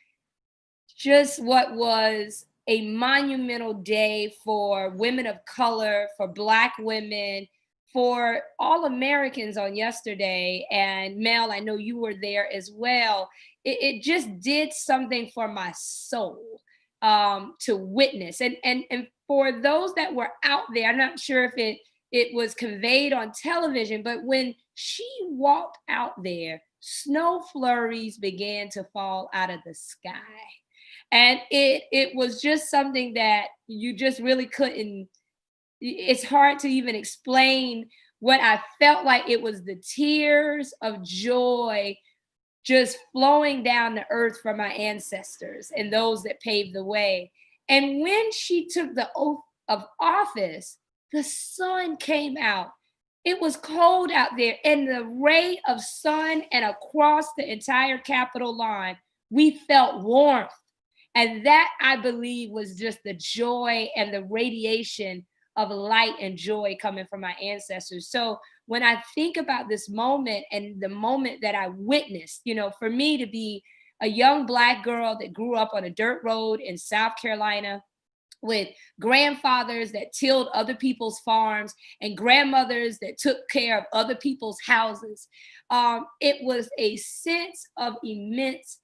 just what was a monumental day for women of color, for Black women, for all Americans on yesterday. And Mel, I know you were there as well. It just did something for my soul to witness. And for those that were out there, I'm not sure if it was conveyed on television, but when she walked out there, snow flurries began to fall out of the sky. And it was just something that you just really couldn't, it's hard to even explain what I felt like. It was the tears of joy just flowing down the earth for my ancestors and those that paved the way. And when she took the oath of office, the sun came out. It was cold out there, and the ray of sun and across the entire Capitol lawn, we felt warmth. And that, I believe, was just the joy and the radiation of light and joy coming from my ancestors. So when I think about this moment and the moment that I witnessed, for me to be a young Black girl that grew up on a dirt road in South Carolina with grandfathers that tilled other people's farms and grandmothers that took care of other people's houses, it was a sense of immense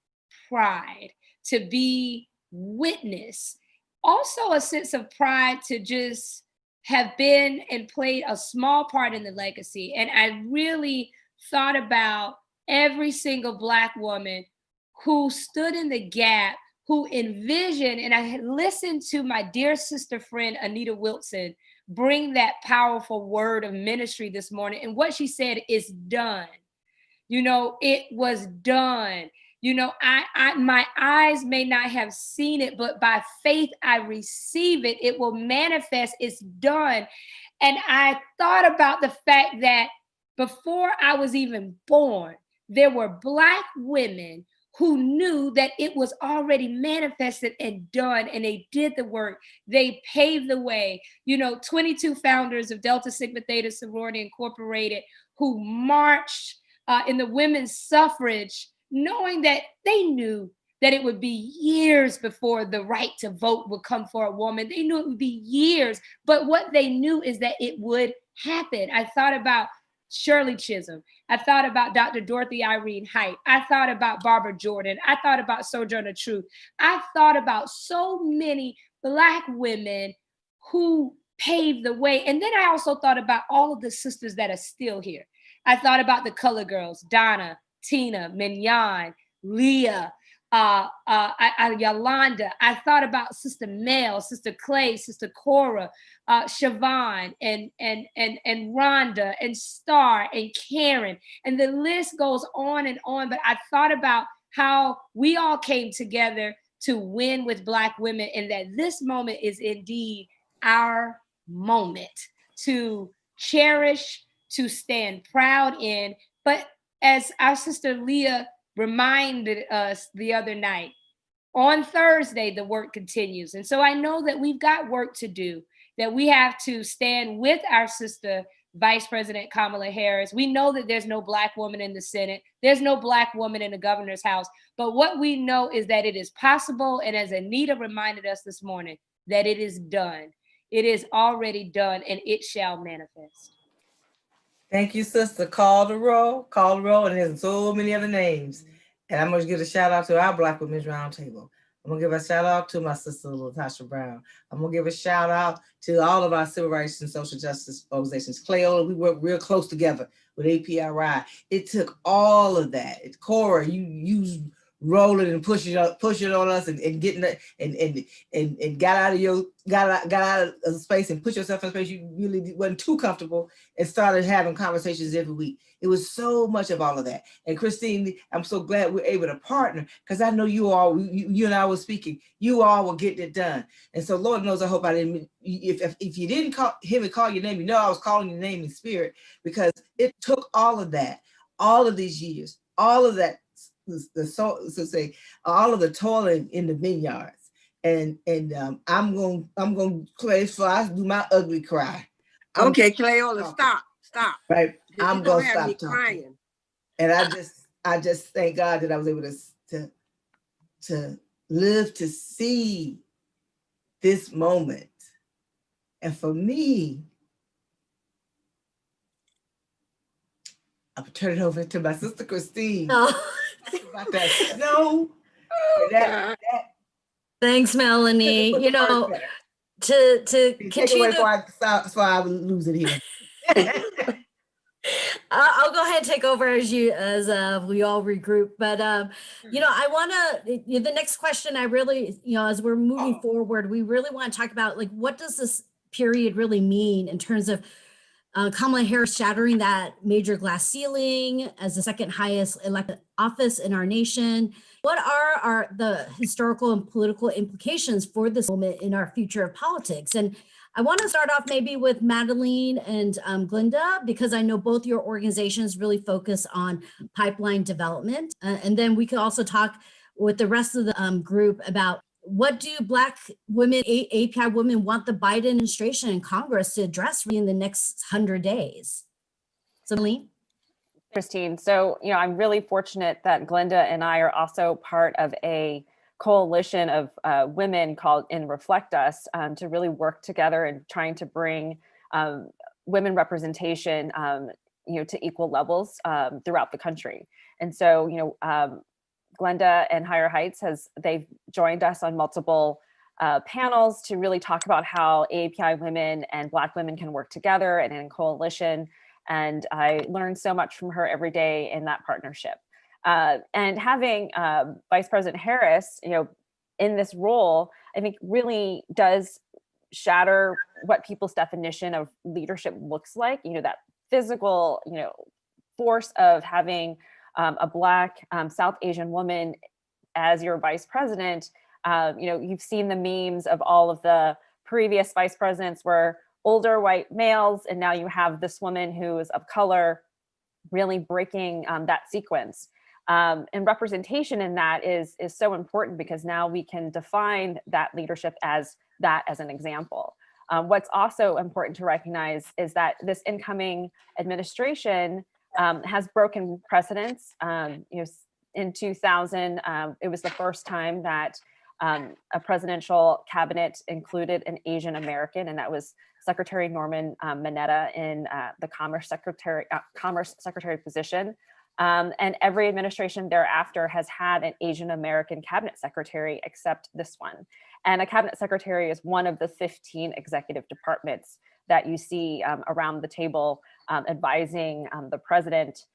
pride to be witness. Also a sense of pride to just have been and played a small part in the legacy. And I really thought about every single Black woman who stood in the gap, who envisioned, and I had listened to my dear sister friend, Anita Wilson, bring that powerful word of ministry this morning. And what she said is done. It was done. My eyes may not have seen it, but by faith, I receive it. It will manifest. It's done. And I thought about the fact that before I was even born, there were Black women who knew that it was already manifested and done, and they did the work. They paved the way. 22 founders of Delta Sigma Theta Sorority Incorporated who marched in the women's suffrage knowing that they knew that it would be years before the right to vote would come for a woman. They knew it would be years, but what they knew is that it would happen. I thought about Shirley Chisholm. I thought about Dr. Dorothy Irene Height. I thought about Barbara Jordan. I thought about Sojourner Truth. I thought about so many Black women who paved the way. And then I also thought about all of the sisters that are still here. I thought about the Color Girls, Donna, Tina, Mignon, Leah, Yolanda. I thought about Sister Mel, Sister Clay, Sister Cora, Siobhan, and Rhonda, and Star, and Karen, and the list goes on and on. But I thought about how we all came together to win with Black women, and that this moment is indeed our moment to cherish, to stand proud in. But as our sister Leah reminded us the other night, on Thursday, the work continues. And so I know that we've got work to do, that we have to stand with our sister, Vice President Kamala Harris. We know that there's no Black woman in the Senate. There's no Black woman in the governor's house. But what we know is that it is possible. And as Anita reminded us this morning, that it is done. It is already done, and it shall manifest. Thank you, sister. Call the roll, and there's so many other names. And I'm going to give a shout out to our Black Women's Roundtable. I'm going to give a shout out to my sister, Latasha Brown. I'm going to give a shout out to all of our civil rights and social justice organizations. Cleola, we work real close together with APRI. It took all of that. Cora, you roll it and push it on us and getting it and got out of space and put yourself in a space you really wasn't too comfortable and started having conversations every week. It was so much of all of that. And Christine, I'm so glad we're able to partner, because I know you and I were speaking, you all were getting it done. And so Lord knows, I hope I didn't, if you didn't hear me call your name, you know I was calling your name in spirit, because it took all of that, all of these years, all of that, all of the toiling in the vineyards, and I'm going Clay, so I do my ugly cry. Okay, Cleola, stop. Right, I'm gonna gonna stop talking. Crying. And I just thank God that I was able to live to see this moment. And for me, I'll turn it over to my sister Christine. Oh. About that snow. Thanks, Melanie. You know, to continue so I would lose it here. I'll go ahead and take over as we all regroup. But you know, I want to. The next question, I really, as we're moving forward, we really want to talk about, like, what does this period really mean in terms of Kamala Harris shattering that major glass ceiling as the second highest elected office in our nation. What are the historical and political implications for this moment in our future of politics? And I want to start off maybe with Madeline and Glenda, because I know both your organizations really focus on pipeline development. And then we could also talk with the rest of the group about, what do Black women, API women, want the Biden administration and Congress to address in the next 100 days? So, Madeline? Christine. So, I'm really fortunate that Glenda and I are also part of a coalition of women called In Reflect Us, to really work together and trying to bring women representation, to equal levels throughout the country. And so, Glenda and Higher Heights they've joined us on multiple panels to really talk about how API women and Black women can work together and in coalition. And I learn so much from her every day in that partnership. And having Vice President Harris, in this role, I think really does shatter what people's definition of leadership looks like. That physical, force of having a Black South Asian woman as your vice president. You've seen the memes of all of the previous vice presidents were older white males, and now you have this woman who is of color, really breaking that sequence. And representation in that is so important, because now we can define that leadership as an example. What's also important to recognize is that this incoming administration has broken precedents. in 2000, it was the first time that a presidential cabinet included an Asian American, and that was Secretary Norman Mineta in the Commerce Secretary position. And every administration thereafter has had an Asian American cabinet secretary except this one. And a cabinet secretary is one of the 15 executive departments that you see around the table advising the president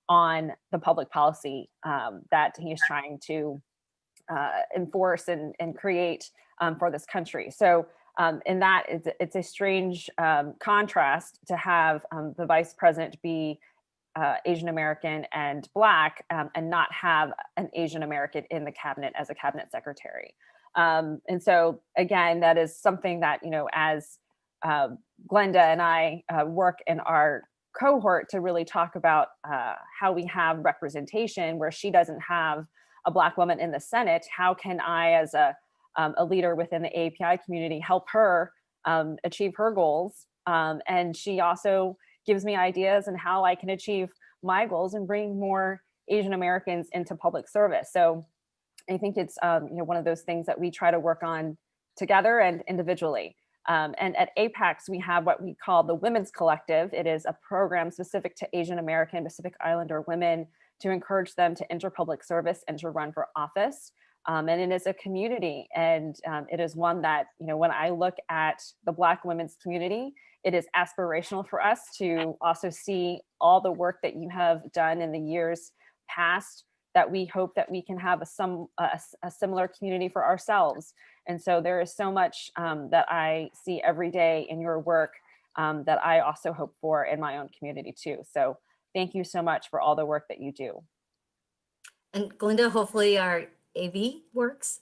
on the public policy that he is trying to enforce and create for this country. So in that, it's a strange contrast to have the vice president be Asian American and Black and not have an Asian American in the cabinet as a cabinet secretary. And so again, that is something that, you know, as Glenda and I work in our cohort to really talk about how we have representation where she doesn't have a Black woman in the Senate. How can I, as a leader within the API community, help her achieve her goals? And she also gives me ideas on how I can achieve my goals and bring more Asian Americans into public service. So I think it's you know, one of those things that we try to work on together and individually. And at APACS, we have what we call the Women's Collective. It is a program specific to Asian American, Pacific Islander women to encourage them to enter public service and to run for office. And it is a community, and it is one that, you know, when I look at the Black women's community, it is aspirational for us to also see all the work that you have done in the years past, that we hope that we can have a similar community for ourselves. And so there is so much that I see every day in your work that I also hope for in my own community too. So thank you so much for all the work that you do. And Glenda, hopefully our AV works.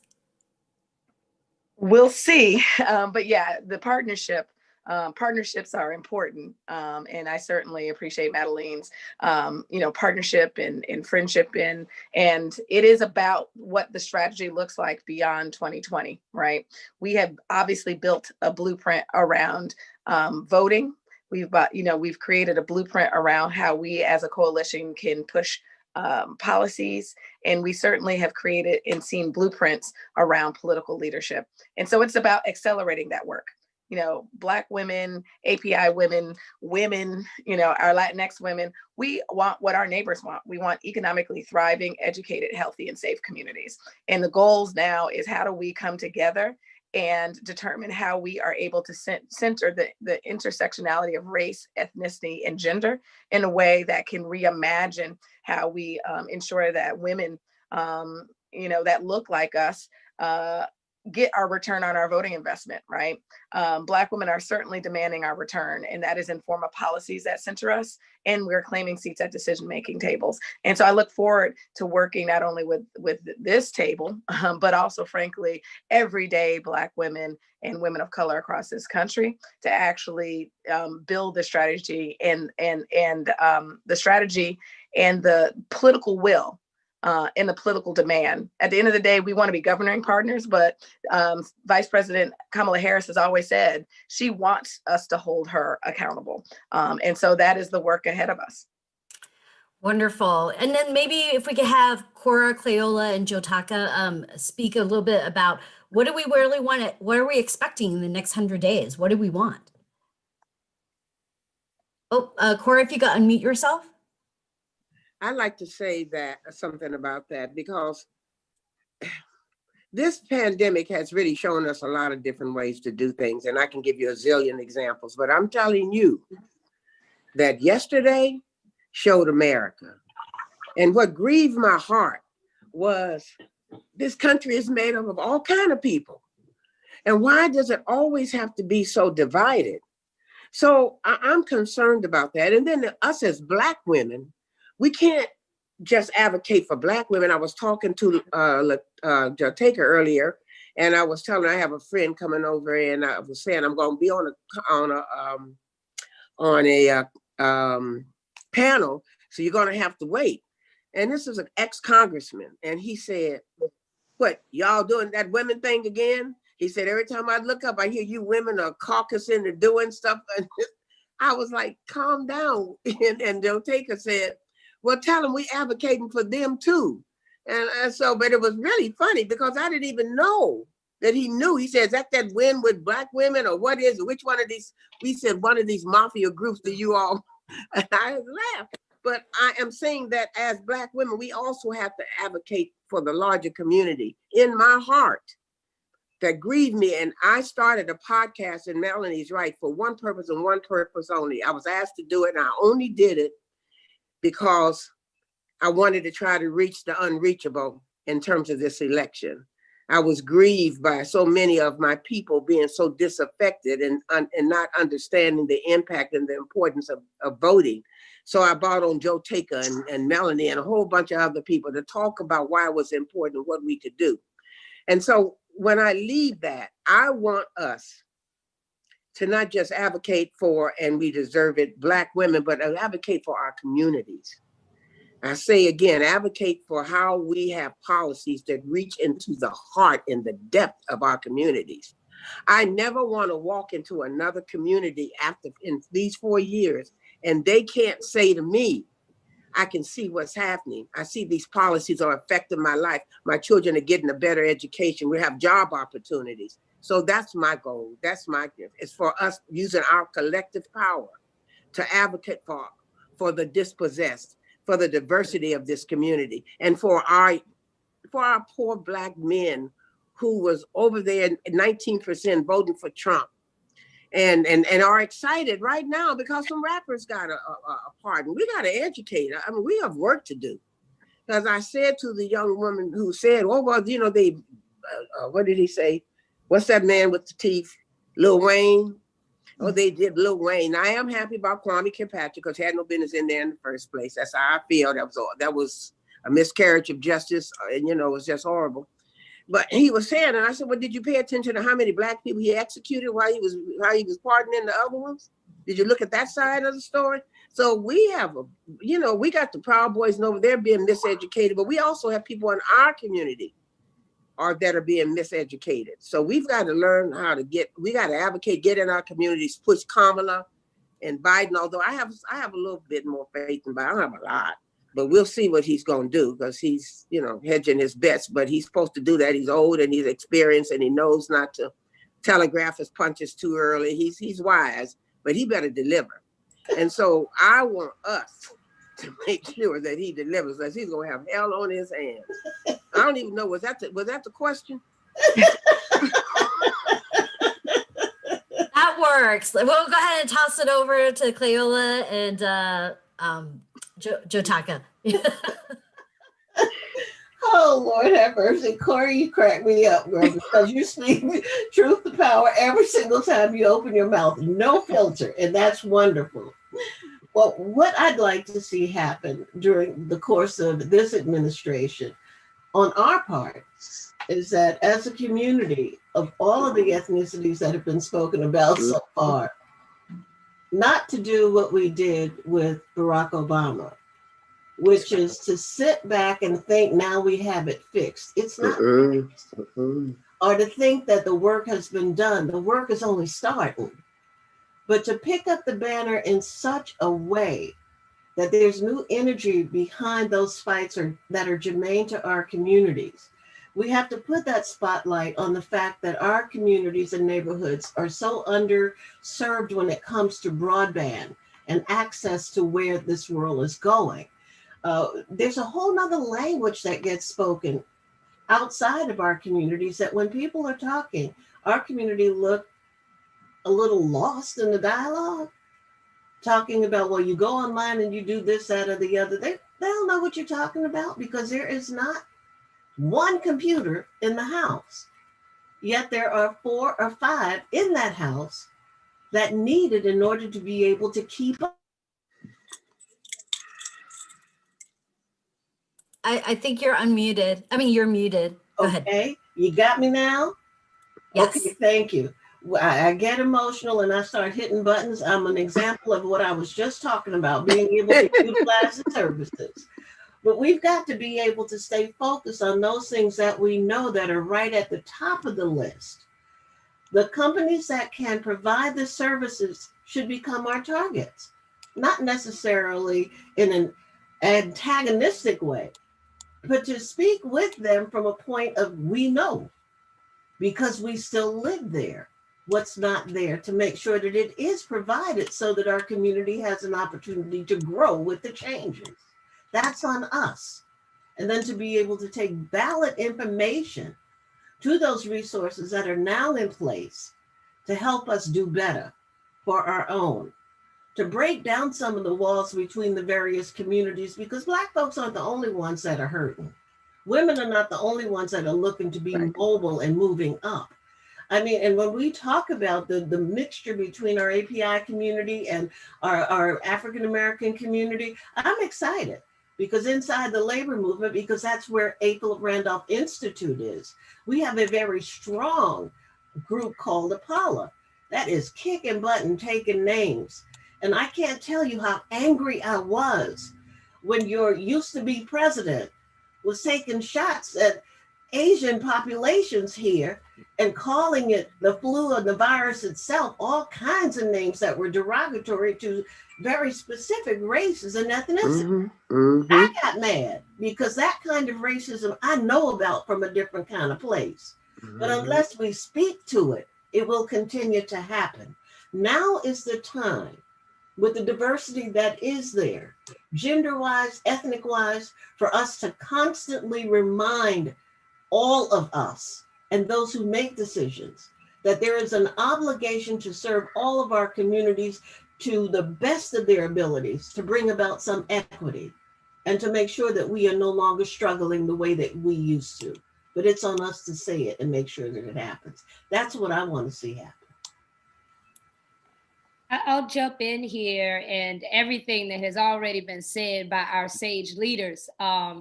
We'll see. But yeah, the partnerships are important. And I certainly appreciate Madeline's, you know, partnership and friendship and it is about what the strategy looks like beyond 2020, right? We have obviously built a blueprint around voting. We've created a blueprint around how we as a coalition can push policies, and we certainly have created and seen blueprints around political leadership. And so it's about accelerating that work. You know, Black women, API women, you know, our Latinx women, we want what our neighbors want. We want economically thriving, educated, healthy, and safe communities. And the goals now is how do we come together and determine how we are able to center the intersectionality of race, ethnicity, and gender in a way that can reimagine how we ensure that women, you know, that look like us get our return on our voting investment, right? Black women are certainly demanding our return, and that is in form of policies that center us, and we're claiming seats at decision-making tables. And so I look forward to working not only with this table, but also, frankly, everyday Black women and women of color across this country to actually build the strategy and the strategy and the political will and the political demand. At the end of the day, we want to be governing partners, but Vice President Kamala Harris has always said she wants us to hold her accountable. And so that is the work ahead of us. Wonderful. And then maybe if we could have Cora, Cleola, and Jotaka speak a little bit about what do we really want, what are we expecting in the next 100 days? What do we want? Oh, Cora, if you got unmute yourself. I'd like to say that something about that, because this pandemic has really shown us a lot of different ways to do things. And I can give you a zillion examples, but I'm telling you that yesterday showed America. And what grieved my heart was this country is made up of all kinds of people. And why does it always have to be so divided? So I'm concerned about that. And then us as Black women, we can't just advocate for Black women. I was talking to Jotaka earlier, and I was telling her I have a friend coming over, and I was saying I'm going to be on a panel, so you're going to have to wait. And this is an ex-congressman, and he said, "What, y'all doing that women thing again?" He said, "Every time I look up, I hear you women are caucusing and doing stuff." And I was like, "Calm down." And Jotaka said, Well, tell them we advocating for them too. And so, but it was really funny because I didn't even know that he knew. He says, that win with Black women, or what is it? Which one of these? We said one of these mafia groups that you all, and I laughed. But I am saying that as Black women, we also have to advocate for the larger community. In my heart, that grieved me. And I started a podcast, and Melanie's right, for one purpose and one purpose only. I was asked to do it, and I only did it because I wanted to try to reach the unreachable in terms of this election. I was grieved by so many of my people being so disaffected and not understanding the impact and the importance of voting. So I brought on Joe Taker and Melanie and a whole bunch of other people to talk about why it was important and what we could do. And so when I leave that, I want us to not just advocate for, and we deserve it, Black women, but advocate for our communities. I say again, advocate for how we have policies that reach into the heart and the depth of our communities. I never want to walk into another community in these 4 years and they can't say to me, I can see what's happening. I see these policies are affecting my life. My children are getting a better education. We have job opportunities. So that's my goal. That's my gift. It's for us using our collective power to advocate for the dispossessed, for the diversity of this community, and for our poor Black men who was over there 19% voting for Trump and are excited right now because some rappers got a pardon. We got to educate. I mean, we have work to do. Because I said to the young woman who said, oh, well, you know, they, what did he say? What's that man with the teeth? Lil Wayne? Oh, they did Lil Wayne. I am happy about Kwame Kilpatrick because he had no business in there in the first place. That's how I feel. That was a miscarriage of justice, and you know, it was just horrible. But he was saying, and I said, well, did you pay attention to how many Black people he executed while he was pardoning the other ones? Did you look at that side of the story? So we have we got the Proud Boys over there being miseducated, but we also have people in our community that are being miseducated. So we've got to learn how to we got to advocate, get in our communities, push Kamala and Biden, although I have a little bit more faith in Biden. I don't have a lot, but we'll see what he's going to do because he's, hedging his bets, but he's supposed to do that. He's old and he's experienced and he knows not to telegraph his punches too early. He's wise, but he better deliver. And so I want us to make sure that he delivers us. He's going to have hell on his hands. I don't even know, was that the question? That works. We'll go ahead and toss it over to Cleola and Joe Taka. Oh, Lord have mercy. Corey, you crack me up, girl, because you speak truth to power every single time you open your mouth. No filter, and that's wonderful. Well, what I'd like to see happen during the course of this administration on our part is that as a community of all of the ethnicities that have been spoken about so far, not to do what we did with Barack Obama, which is to sit back and think now we have it fixed. It's not fixed. Or to think that the work has been done. The work is only starting. But to pick up the banner in such a way that there's new energy behind those fights that are germane to our communities. We have to put that spotlight on the fact that our communities and neighborhoods are so underserved when it comes to broadband and access to where this world is going. There's a whole nother language that gets spoken outside of our communities that when people are talking, our community look a little lost in the dialogue, talking about, well, you go online and you do this, that, or the other. They don't know what you're talking about because there is not one computer in the house. Yet there are 4 or 5 in that house that need it in order to be able to keep up. I think you're unmuted. I mean, you're muted. Go ahead. Okay, you got me now? Yes. Okay, thank you. I get emotional and I start hitting buttons. I'm an example of what I was just talking about, being able to utilize the services. But we've got to be able to stay focused on those things that we know that are right at the top of the list. The companies that can provide the services should become our targets, not necessarily in an antagonistic way, but to speak with them from a point of we know, because we still live there, what's not there, to make sure that it is provided so that our community has an opportunity to grow with the changes. That's on us. And then to be able to take valid information to those resources that are now in place to help us do better for our own, to break down some of the walls between the various communities, because Black folks aren't the only ones that are hurting. Women are not the only ones that are looking to be mobile and moving up. I mean, and when we talk about the mixture between our API community and our African-American community, I'm excited because inside the labor movement, because that's where April Randolph Institute is, we have a very strong group called APALA that is kicking butt and taking names. And I can't tell you how angry I was when your used to be president was taking shots at Asian populations here and calling it the flu and the virus itself, all kinds of names that were derogatory to very specific races and ethnicities. I got mad because that kind of racism I know about from a different kind of place. But unless we speak to it, it will continue to happen. Now is the time, with the diversity that is there, gender-wise, ethnic-wise, for us to constantly remind all of us and those who make decisions that there is an obligation to serve all of our communities to the best of their abilities, to bring about some equity and to make sure that we are no longer struggling the way that we used to. But it's on us to say it and make sure that it happens. That's what I want to see happen. I'll jump in here, and everything that has already been said by our sage leaders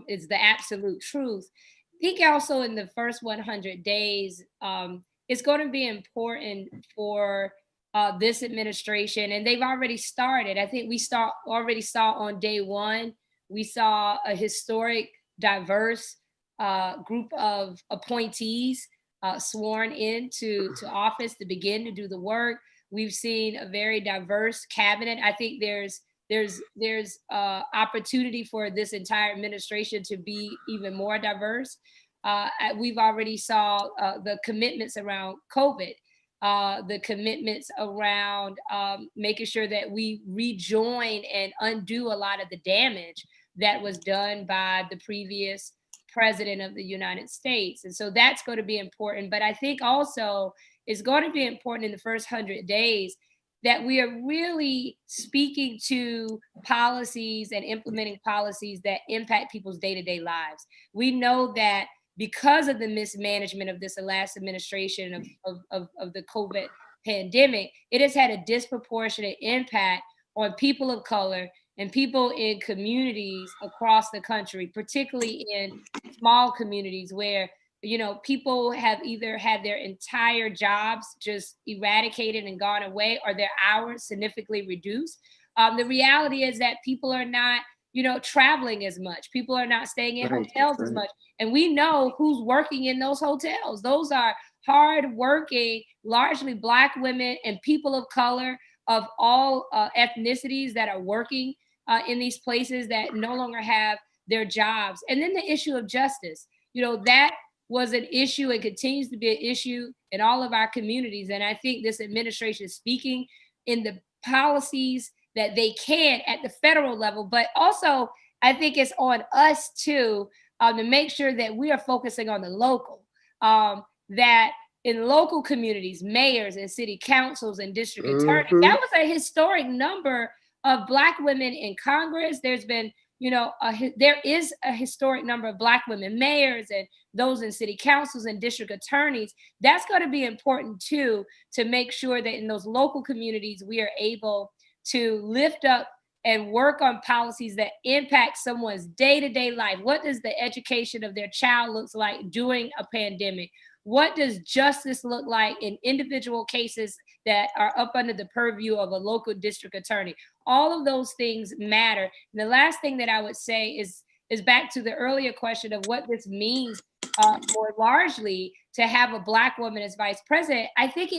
is the absolute truth. I think also in the first 100 days, it's going to be important for this administration, and they've already started. I think we already saw on day one, we saw a historic, diverse group of appointees sworn into office to begin to do the work. We've seen a very diverse cabinet. I think there's opportunity for this entire administration to be even more diverse. We've already saw the commitments around COVID, the commitments around making sure that we rejoin and undo a lot of the damage that was done by the previous president of the United States. And so that's going to be important. But I think also it's going to be important in the first 100 days that we are really speaking to policies and implementing policies that impact people's day-to-day lives. We know that because of the mismanagement of this last administration of the COVID pandemic, it has had a disproportionate impact on people of color and people in communities across the country, particularly in small communities where, you know, people have either had their entire jobs just eradicated and gone away, or their hours significantly reduced. The reality is that people are not, you know, traveling as much. People are not staying in hotels as much. And we know who's working in those hotels. Those are hardworking, largely Black women and people of color of all ethnicities that are working in these places that no longer have their jobs. And then the issue of justice, you know, that was an issue and continues to be an issue in all of our communities. And I think this administration is speaking in the policies that they can at the federal level, but also I think it's on us too to make sure that we are focusing on the local, that in local communities, mayors and city councils and district attorneys, that was a historic number of Black women in Congress. There's been, you know, there is a historic number of Black women mayors and those in city councils and district attorneys. That's going to be important too, to make sure that in those local communities, we are able to lift up and work on policies that impact someone's day-to-day life. What does the education of their child look like during a pandemic? What does justice look like in individual cases that are up under the purview of a local district attorney? All of those things matter. And the last thing that I would say is back to the earlier question of what this means more largely to have a Black woman as vice president. I think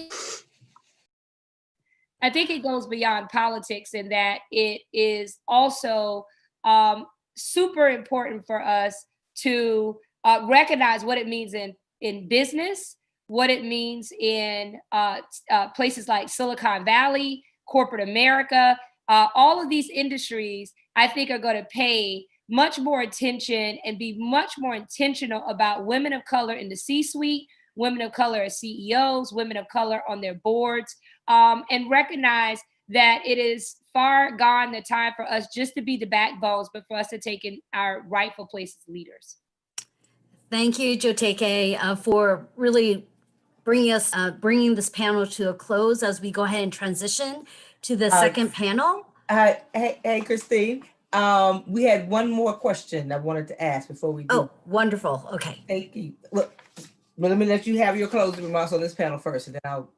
it goes beyond politics in that it is also super important for us to recognize what it means in business, what it means in places like Silicon Valley, corporate America. All of these industries, I think, are going to pay much more attention and be much more intentional about women of color in the C-suite, women of color as CEOs, women of color on their boards, and recognize that it is far gone the time for us just to be the backbones, but for us to take in our rightful place as leaders. Thank you, Joteke, for really bringing this panel to a close as we go ahead and transition to the second panel. Hey, Christine. We had one more question I wanted to ask before we do. Oh, wonderful. Okay. Thank you. Look, let me let you have your closing remarks on this panel first, and then I'll.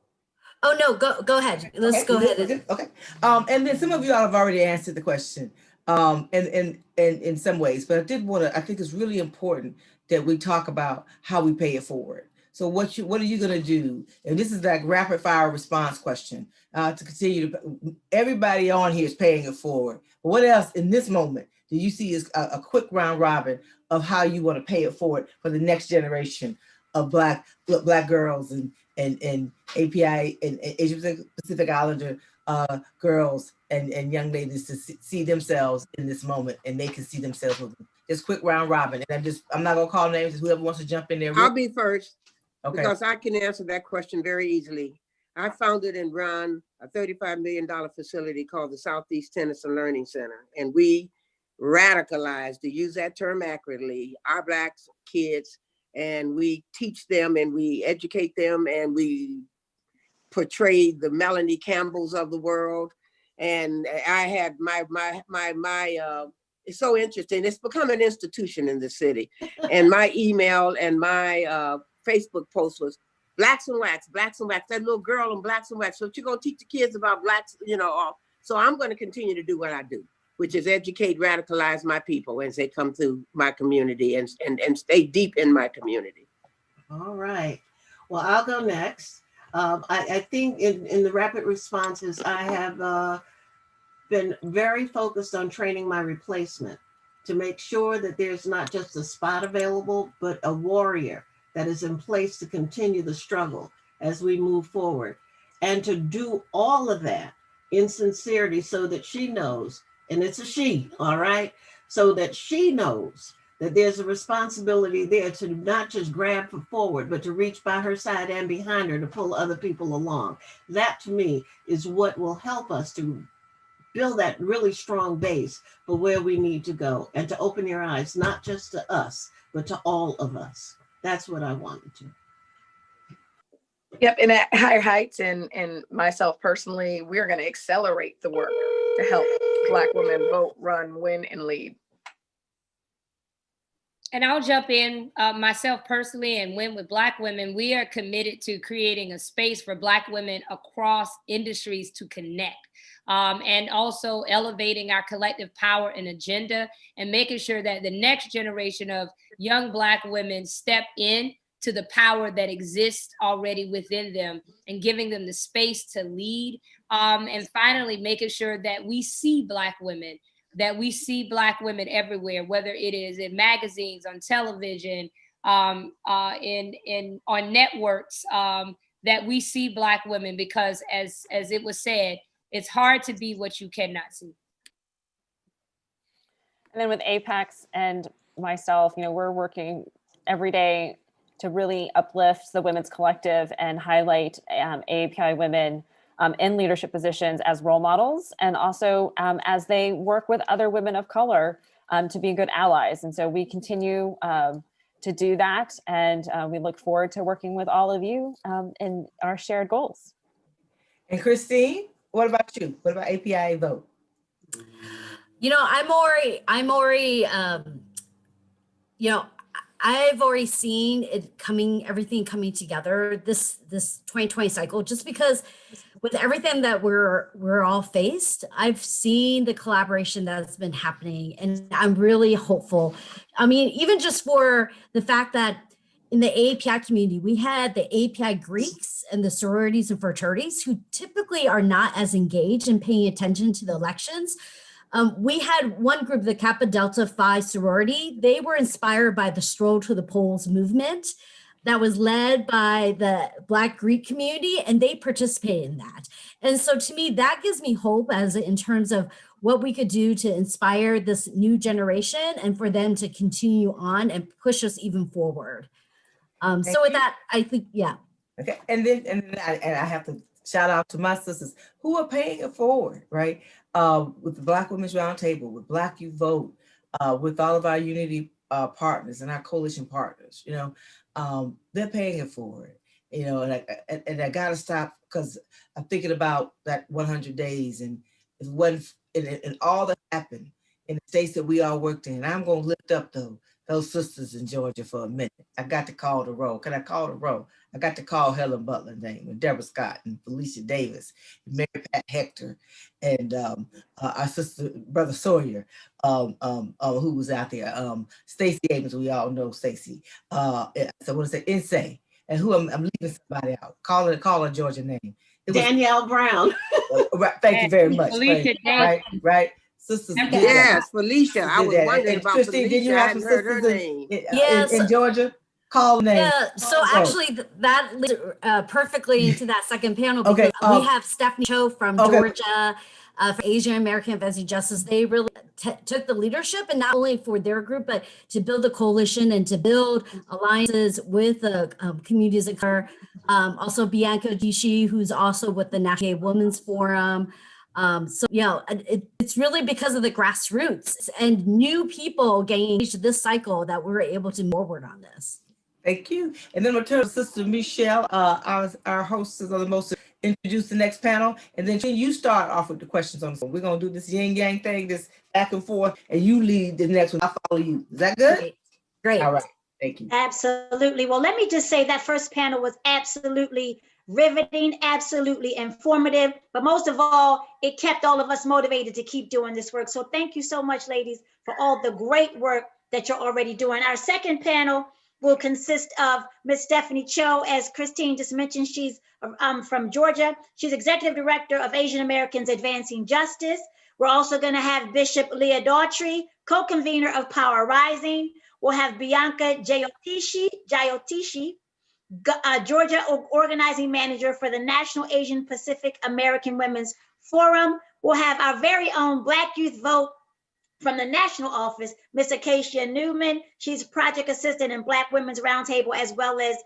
Oh no, go ahead. Let's go ahead. Okay. And then some of you all have already answered the question, and in some ways, but I did want to. I think it's really important that we talk about how we pay it forward. So what are you going to do? And this is like rapid fire response question to continue to. Everybody on here is paying it forward. But what else in this moment do you see as a quick round robin of how you want to pay it forward for the next generation of Black girls and API and Asia Pacific Islander girls and young ladies to see themselves in this moment, and they can see themselves with them. Just quick round robin, and I'm not gonna call names. Whoever wants to jump in there. I'll be first. Okay. Because I can answer that question very easily. I founded and run a $35 million facility called the Southeast Tennis and Learning Center, and we radicalized, to use that term accurately, our Black kids, and we teach them and we educate them and we portray the Melanie Campbells of the world. And I had it's so interesting. It's become an institution in the city. And my email and my Facebook post was Blacks and Wax, Blacks and Wax, that little girl in Blacks and Wax. So you're going to teach the kids about Blacks, so I'm going to continue to do what I do, which is educate, radicalize my people as they come through my community and stay deep in my community. All right. Well, I'll go next. I think in the rapid responses, I have been very focused on training my replacement to make sure that there's not just a spot available, but a warrior that is in place to continue the struggle as we move forward, and to do all of that in sincerity so that she knows, and it's a she, all right? So that she knows that there's a responsibility there to not just grab for forward, but to reach by her side and behind her to pull other people along. That to me is what will help us to build that really strong base for where we need to go, and to open your eyes, not just to us, but to all of us. That's what I wanted to. Yep, and at Higher Heights and myself personally, we're going to accelerate the work to help Black women vote, run, win, and lead. And I'll jump in myself personally and Win with Black Women. We are committed to creating a space for Black women across industries to connect. And also elevating our collective power and agenda, and making sure that the next generation of young Black women step in to the power that exists already within them, and giving them the space to lead. And finally, making sure that we see Black women, everywhere, whether it is in magazines, on television, on networks, that we see Black women, because as it was said, it's hard to be what you cannot see. And then with Apex and myself, we're working every day to really uplift the Women's Collective and highlight AAPI women in leadership positions as role models, and also as they work with other women of color to be good allies. And so we continue to do that, and we look forward to working with all of you in our shared goals. And Christine, what about you? What about APIAVote? I'm already, I've already seen it everything coming together this 2020 cycle, just because with everything that we're all faced, I've seen the collaboration that's been happening, and I'm really hopeful. I mean, even just for the fact that in the API community, we had the API Greeks and the sororities and fraternities who typically are not as engaged in paying attention to the elections. We had one group, the Kappa Delta Phi sorority. They were inspired by the Stroll to the Polls movement that was led by the Black Greek community, and they participated in that. And so to me, that gives me hope as in terms of what we could do to inspire this new generation and for them to continue on and push us even forward. So with that, I think, yeah. Okay, and I have to shout out to my sisters who are paying it forward, right? With the Black Women's Roundtable, with Black You Vote, with all of our unity partners and our coalition partners, you know, they're paying it forward, you know, and I gotta stop because I'm thinking about that 100 days and all that happened in the states that we all worked in. I'm gonna lift up those sisters in Georgia for a minute. I got to call the roll. Can I call the roll? I got to call Helen Butler name and Deborah Scott and Felicia Davis and Mary Pat Hector and our sister, Brother Sawyer, who was out there. Stacey Abrams, we all know Stacey. So what is it? Insane. And who I'm leaving somebody out. Call her Georgia name. Danielle Brown. Right, thank you very much. Felicia Right. Sisters. Yes, Felicia. I was wondering and about Christine, Felicia. did you I have some hadn't heard her sisters name. in Georgia? Call the name. Yeah, so actually that leads perfectly into that second panel because we have Stephanie Cho from Georgia, for Asian American Advancing Justice. They really took the leadership, and not only for their group, but to build a coalition and to build alliances with the communities of color. Also Bianca Gishi, who's also with the National Gay Women's Forum. So, you know, it's really because of the grassroots and new people getting engaged this cycle that we're able to move forward on this. Thank you. And then we'll turn to Sister Michelle, our hostess of the most, introduce the next panel. And then you start off with the questions on the phone. We're going to do this yin yang thing, this back and forth, and you lead the next one. I'll follow you. Is that good? Great. All right. Thank you. Absolutely. Well, let me just say that first panel was absolutely riveting, absolutely informative, but most of all, it kept all of us motivated to keep doing this work. So thank you so much, ladies, for all the great work that you're already doing. Our second panel will consist of Ms. Stephanie Cho. As Christine just mentioned, she's from Georgia. She's Executive Director of Asian Americans Advancing Justice. We're also going to have Bishop Leah Daughtry, co-convener of Power Rising. We'll have Bianca Jayotishi, Georgia Organizing Manager for the National Asian Pacific American Women's Forum. We'll have our very own Black Youth Vote from the national office, Ms. Acacia Newman. She's project assistant in Black Women's Roundtable, as well as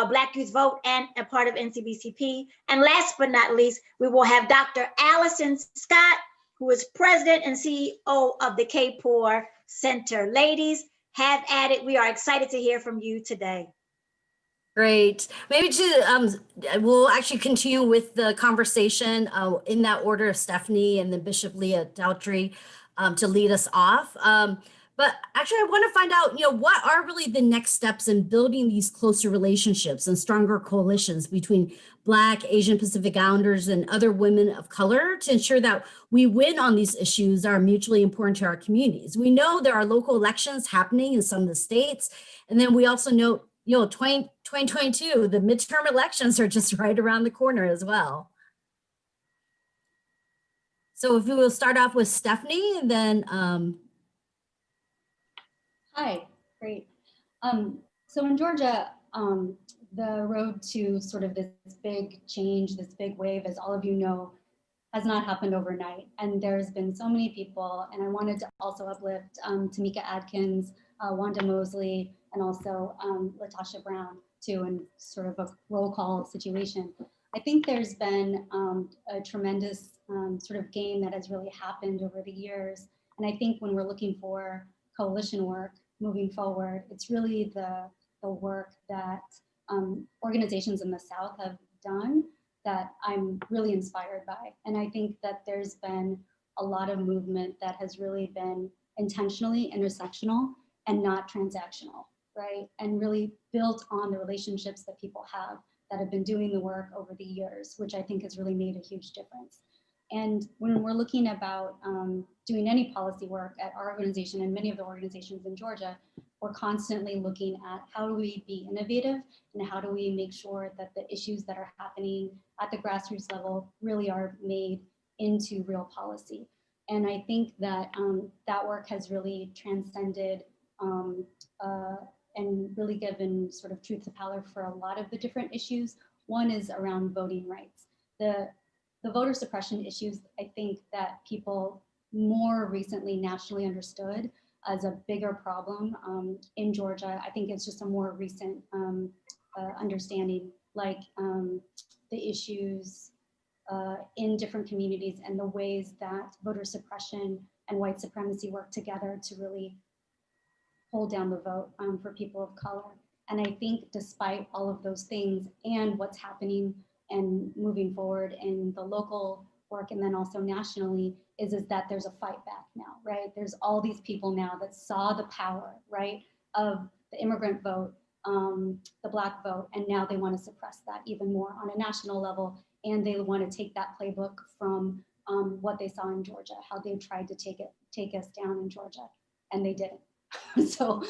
Black Youth Vote and a part of NCBCP. And last but not least, we will have Dr. Allison Scott, who is president and CEO of the K-Poor Center. Ladies, have at it. We are excited to hear from you today. Great. Maybe we'll actually continue with the conversation in that order of Stephanie and then Bishop Leah Daughtry to lead us off. But actually, I want to find out, you know, what are really the next steps in building these closer relationships and stronger coalitions between Black, Asian Pacific Islanders, and other women of color to ensure that we win on these issues that are mutually important to our communities. We know there are local elections happening in some of the states, and then we also know, you know, 2022, the midterm elections are just right around the corner as well. So if we will start off with Stephanie and then Hi, great. So in Georgia, the road to sort of this big change, this big wave, as all of you know, has not happened overnight. And there's been so many people, and I wanted to also uplift Tamika Adkins, Wanda Mosley, and also Latasha Brown too, in sort of a roll call situation. I think there's been a tremendous sort of gain that has really happened over the years. And I think when we're looking for coalition work moving forward, it's really the work that organizations in the South have done that I'm really inspired by. And I think that there's been a lot of movement that has really been intentionally intersectional and not transactional, right? And really built on the relationships that people have that have been doing the work over the years, which I think has really made a huge difference. And when we're looking about doing any policy work at our organization and many of the organizations in Georgia, we're constantly looking at how do we be innovative and how do we make sure that the issues that are happening at the grassroots level really are made into real policy. And I think that that work has really transcended and really given sort of truth to power for a lot of the different issues. One is around voting rights. The voter suppression issues, I think that people more recently nationally understood as a bigger problem in Georgia. I think it's just a more recent understanding, like the issues in different communities and the ways that voter suppression and white supremacy work together to really hold down the vote for people of color. And I think despite all of those things and what's happening and moving forward in the local work and then also nationally is that there's a fight back now, right? There's all these people now that saw the power, right, of the immigrant vote, the Black vote, and now they want to suppress that even more on a national level. And they want to take that playbook from what they saw in Georgia, how they tried to take us down in Georgia, and they didn't. So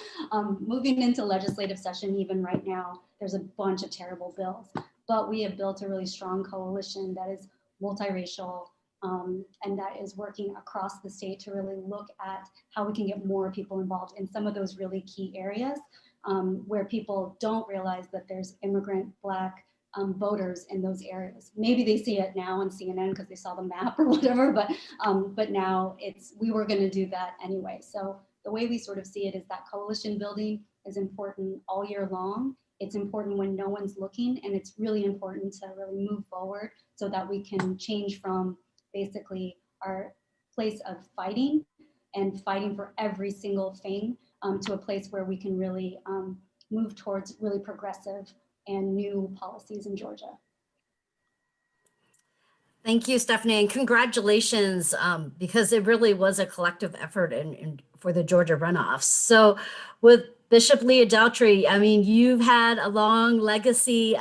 moving into legislative session, even right now, there's a bunch of terrible bills, but we have built a really strong coalition that is multiracial and that is working across the state to really look at how we can get more people involved in some of those really key areas where people don't realize that there's immigrant Black voters in those areas. Maybe they see it now on CNN because they saw the map or whatever, but now we were going to do that anyway. So the way we sort of see it is that coalition building is important all year long. It's important when no one's looking, and it's really important to really move forward so that we can change from basically our place of fighting and fighting for every single thing to a place where we can really move towards really progressive and new policies in Georgia. Thank you, Stephanie, and congratulations, because it really was a collective effort for the Georgia runoffs. So with Bishop Leah Daltrey, I mean, you've had a long legacy.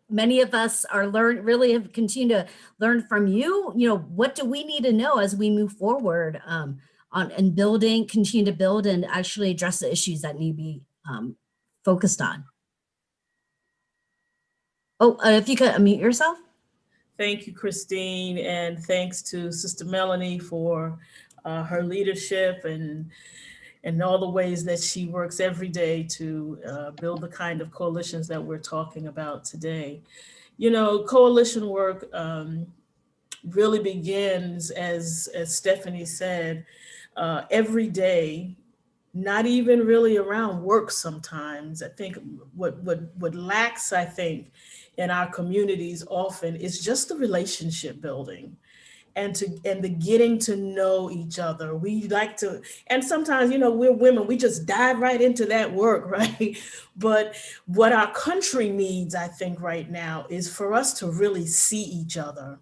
Many of us really have continued to learn from you. You know, what do we need to know as we move forward continue to build and actually address the issues that need to be focused on? Oh, if you could unmute yourself. Thank you, Christine, and thanks to Sister Melanie for her leadership and all the ways that she works every day to build the kind of coalitions that we're talking about today. You know, coalition work really begins, as Stephanie said, every day, not even really around work sometimes. I think what lacks, I think, in our communities often is just the relationship building and the getting to know each other. We like to, and sometimes, you know, we're women, we just dive right into that work, right? But what our country needs, I think right now, is for us to really see each other,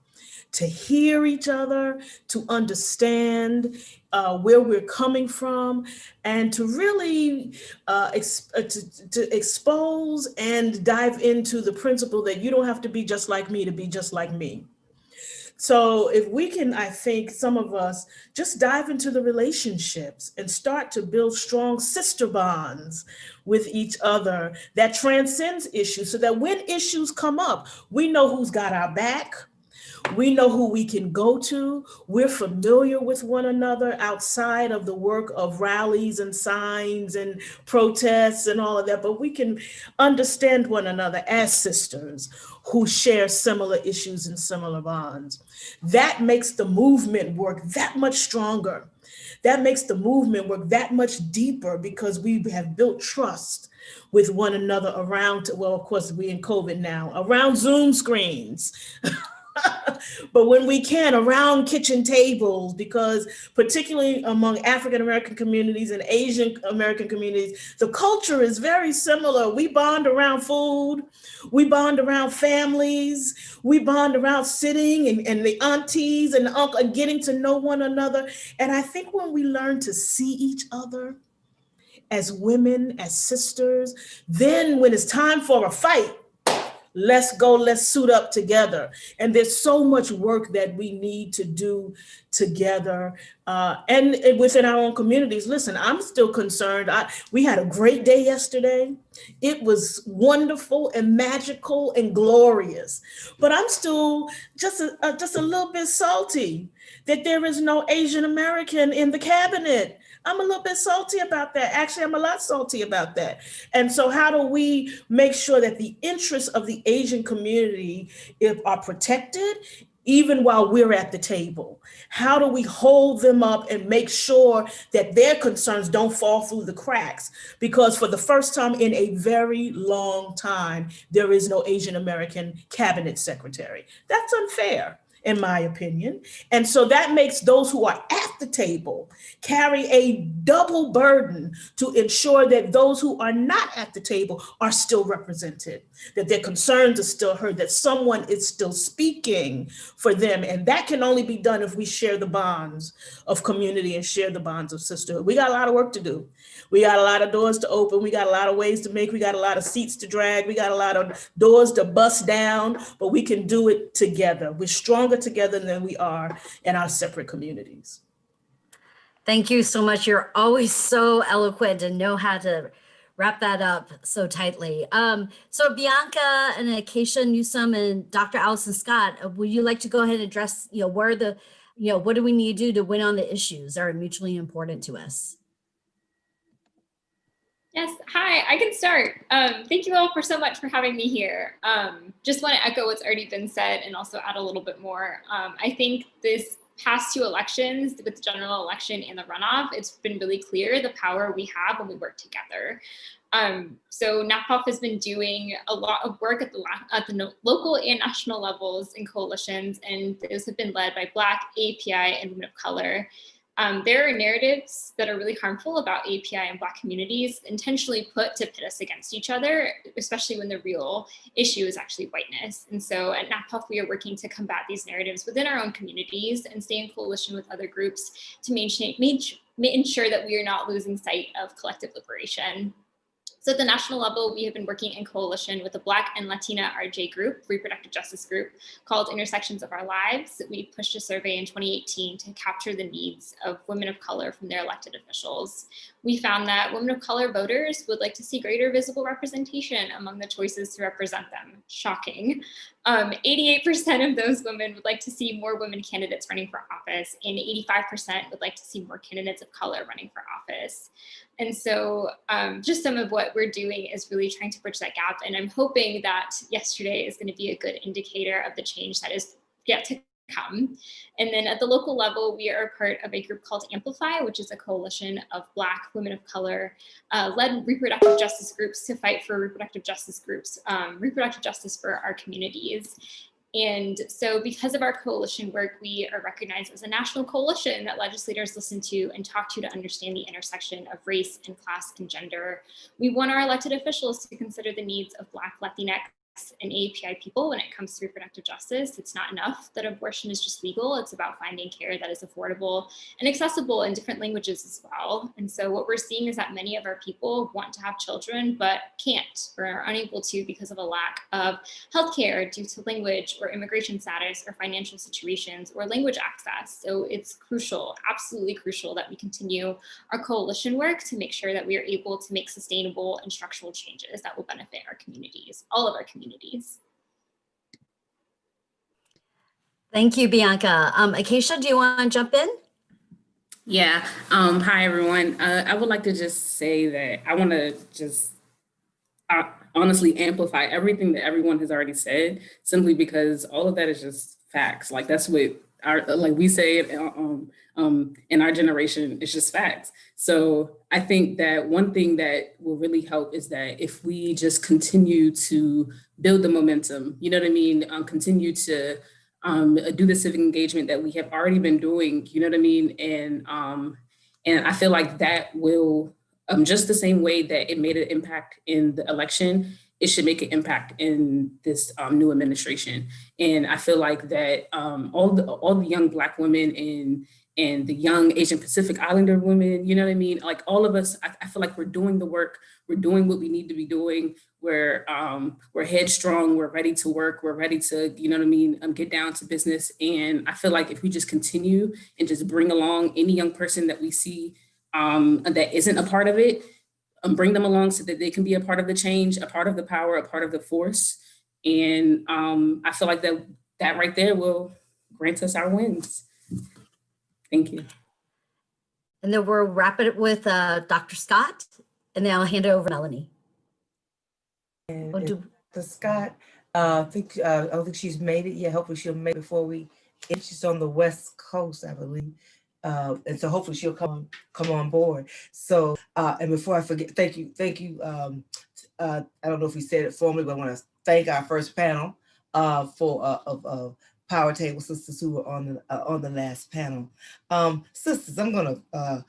to hear each other, to understand where we're coming from, and to really to expose and dive into the principle that you don't have to be just like me to be just like me. So if we can, I think some of us just dive into the relationships and start to build strong sister bonds with each other that transcends issues so that when issues come up, we know who's got our back. We know who we can go to. We're familiar with one another outside of the work of rallies and signs and protests and all of that, but we can understand one another as sisters who share similar issues and similar bonds. That makes the movement work that much stronger. That makes the movement work that much deeper because we have built trust with one another around, well, of course, we're in COVID now, around Zoom screens. But when we can, around kitchen tables, because particularly among African-American communities and Asian American communities, the culture is very similar. We bond around food, we bond around families, we bond around sitting and the aunties and the uncle and getting to know one another. And I think when we learn to see each other as women, as sisters, then when it's time for a fight, let's go, let's suit up together. And there's so much work that we need to do together and within our own communities. Listen, I'm still concerned. We had a great day yesterday. It was wonderful and magical and glorious, but I'm still just a little bit salty that there is no Asian American in the cabinet. I'm a little bit salty about that. Actually, I'm a lot salty about that. And so how do we make sure that the interests of the Asian community are protected even while we're at the table? How do we hold them up and make sure that their concerns don't fall through the cracks? Because for the first time in a very long time, there is no Asian American cabinet secretary. That's unfair, in my opinion. And so that makes those who are at the table carry a double burden to ensure that those who are not at the table are still represented, that their concerns are still heard, that someone is still speaking for them. And that can only be done if we share the bonds of community and share the bonds of sisterhood. We got a lot of work to do. We got a lot of doors to open. We got a lot of ways to make. We got a lot of seats to drag. We got a lot of doors to bust down, but we can do it together. We're stronger together than we are in our separate communities. Thank you so much. You're always so eloquent and know how to wrap that up so tightly. So Bianca and Acacia Newsom and Dr. Allison Scott, would you like to go ahead and address, where the, what do we need to do to win on the issues that are mutually important to us? Yes, hi, I can start. Thank you all so much for having me here. Just want to echo what's already been said and also add a little bit more. I think this past 2 elections, with the general election and the runoff, it's been really clear the power we have when we work together. So NAPAWF has been doing a lot of work at the local and national levels in coalitions, and those have been led by Black, API, and women of color. There are narratives that are really harmful about API and Black communities intentionally put to pit us against each other, especially when the real issue is actually whiteness. And so at NAPAWF, we are working to combat these narratives within our own communities and stay in coalition with other groups to ensure that we are not losing sight of collective liberation. So at the national level, we have been working in coalition with a Black and Latina RJ group, reproductive justice group, called Intersections of Our Lives. We pushed a survey in 2018 to capture the needs of women of color from their elected officials. We found that women of color voters would like to see greater visible representation among the choices to represent them. Shocking. 88% of those women would like to see more women candidates running for office, and 85% would like to see more candidates of color running for office. And so just some of what we're doing is really trying to bridge that gap. And I'm hoping that yesterday is going to be a good indicator of the change that is yet to come. And then at the local level, we are part of a group called Amplify, which is a coalition of Black women of color led reproductive justice groups to fight for reproductive justice for our communities. And so because of our coalition work, we are recognized as a national coalition that legislators listen to and talk to understand the intersection of race and class and gender. We want our elected officials to consider the needs of Black, Latinx, and API people when it comes to reproductive justice. It's not enough that abortion is just legal. It's about finding care that is affordable and accessible in different languages as well. And so what we're seeing is that many of our people want to have children, but can't or are unable to because of a lack of healthcare due to language or immigration status or financial situations or language access. So it's crucial, absolutely crucial, that we continue our coalition work to make sure that we are able to make sustainable and structural changes that will benefit our communities, all of our communities. Thank you, Bianca. Acacia, do you want to jump in? Yeah. Hi, everyone. I would like to just say that I want to just honestly amplify everything that everyone has already said, simply because all of that is just facts. Like that's what we say it in our generation, it's just facts. So I think that one thing that will really help is that if we just continue to build the momentum, you know what I mean? Continue to do the civic engagement that we have already been doing, you know what I mean? And I feel like that will, just the sthe way that it made an impact in the election, it should make an impact in this new administration. And I feel like that all the young Black women and the young Asian Pacific Islander women, you know what I mean? Like all of us, I feel like we're doing the work, we're doing what we need to be doing. We're headstrong, we're ready to work, we're ready to, you know what I mean, get down to business. And I feel like if we just continue and just bring along any young person that we see that isn't a part of it, bring them along so that they can be a part of the change, a part of the power, a part of the force. And I feel like that right there will grant us our wins. Thank you. And then we'll wrap it with Dr. Scott, and then I'll hand it over to Melanie. And Dr. Scott, I don't think she's made it yet. Hopefully she'll make it before she's on the West Coast, I believe. And so hopefully she'll come on board. So, and before I forget, thank you. I don't know if we said it formally, but I want to thank our first panel of Power Table sisters who were on the last panel. Sisters, I'm going to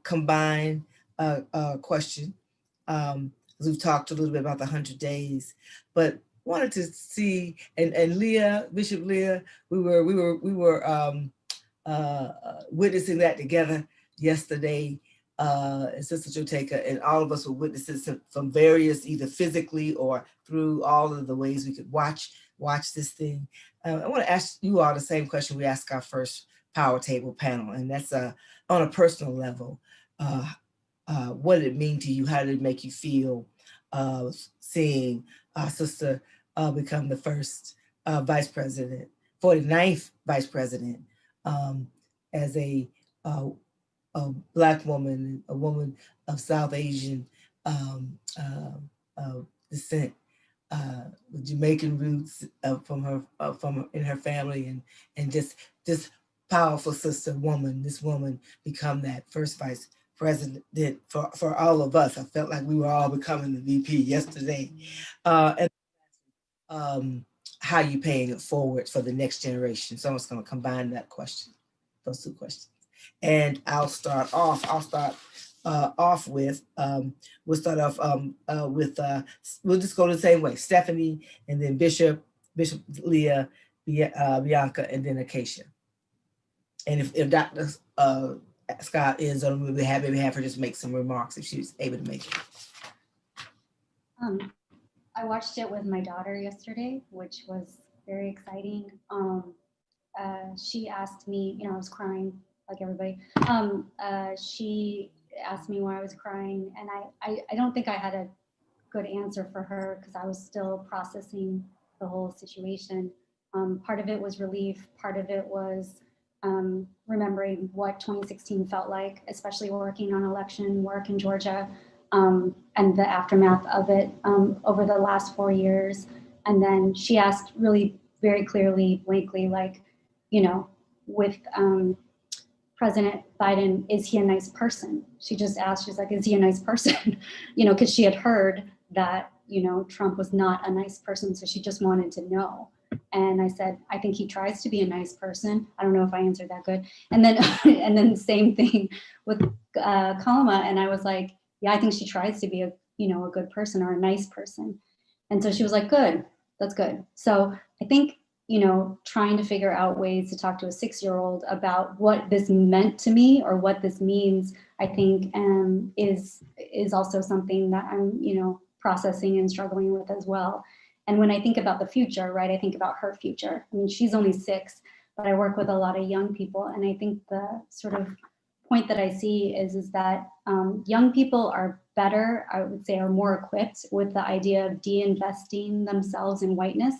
combine a question. We've talked a little bit about the 100 days, but wanted to see, and Leah, Bishop Leah, we were witnessing that together yesterday. And Sister Joteka, and all of us were witnesses from various, either physically or through all of the ways we could watch this thing. I want to ask you all the same question we asked our first Power Table panel, and that's on a personal level. What did it mean to you? How did it make you feel seeing our sister become the first vice president, 49th vice president, as a Black woman, a woman of South Asian descent, with Jamaican roots from in her family, and just this powerful sister woman. This woman become that first vice president for all of us. I felt like we were all becoming the VP yesterday, and how you paying it forward for the next generation. So I'm just going to combine those two questions. And we'll start off with, we'll just go the same way. Stephanie, and then Bishop Leah, Bianca, and then Acacia. And if Dr. Scott is on, we'll maybe have her just make some remarks if she's able to make it. I watched it with my daughter yesterday, which was very exciting. She asked me, I was crying like everybody. She asked me why I was crying, and I don't think I had a good answer for her because I was still processing the whole situation. Part of it was relief, part of it was remembering what 2016 felt like, especially working on election work in Georgia, and the aftermath of it over the last 4 years. And then she asked really very clearly, blankly, like, with President Biden, is he a nice person? She just asked, she's like, is he a nice person? Because she had heard that, Trump was not a nice person. So she just wanted to know. And I said, I think he tries to be a nice person. I don't know if I answered that good. And then, and then the same thing with Kamala. And I was like, yeah, I think she tries to be a good person or a nice person. And so she was like, good, that's good. So I think, trying to figure out ways to talk to a 6-year-old about what this meant to me or what this means, I think is also something that I'm, processing and struggling with as well. And when I think about the future, right, I think about her future. I mean, she's only 6, but I work with a lot of young people. And I think the sort of point that I see is that young people are better, I would say, are more equipped with the idea of de-investing themselves in whiteness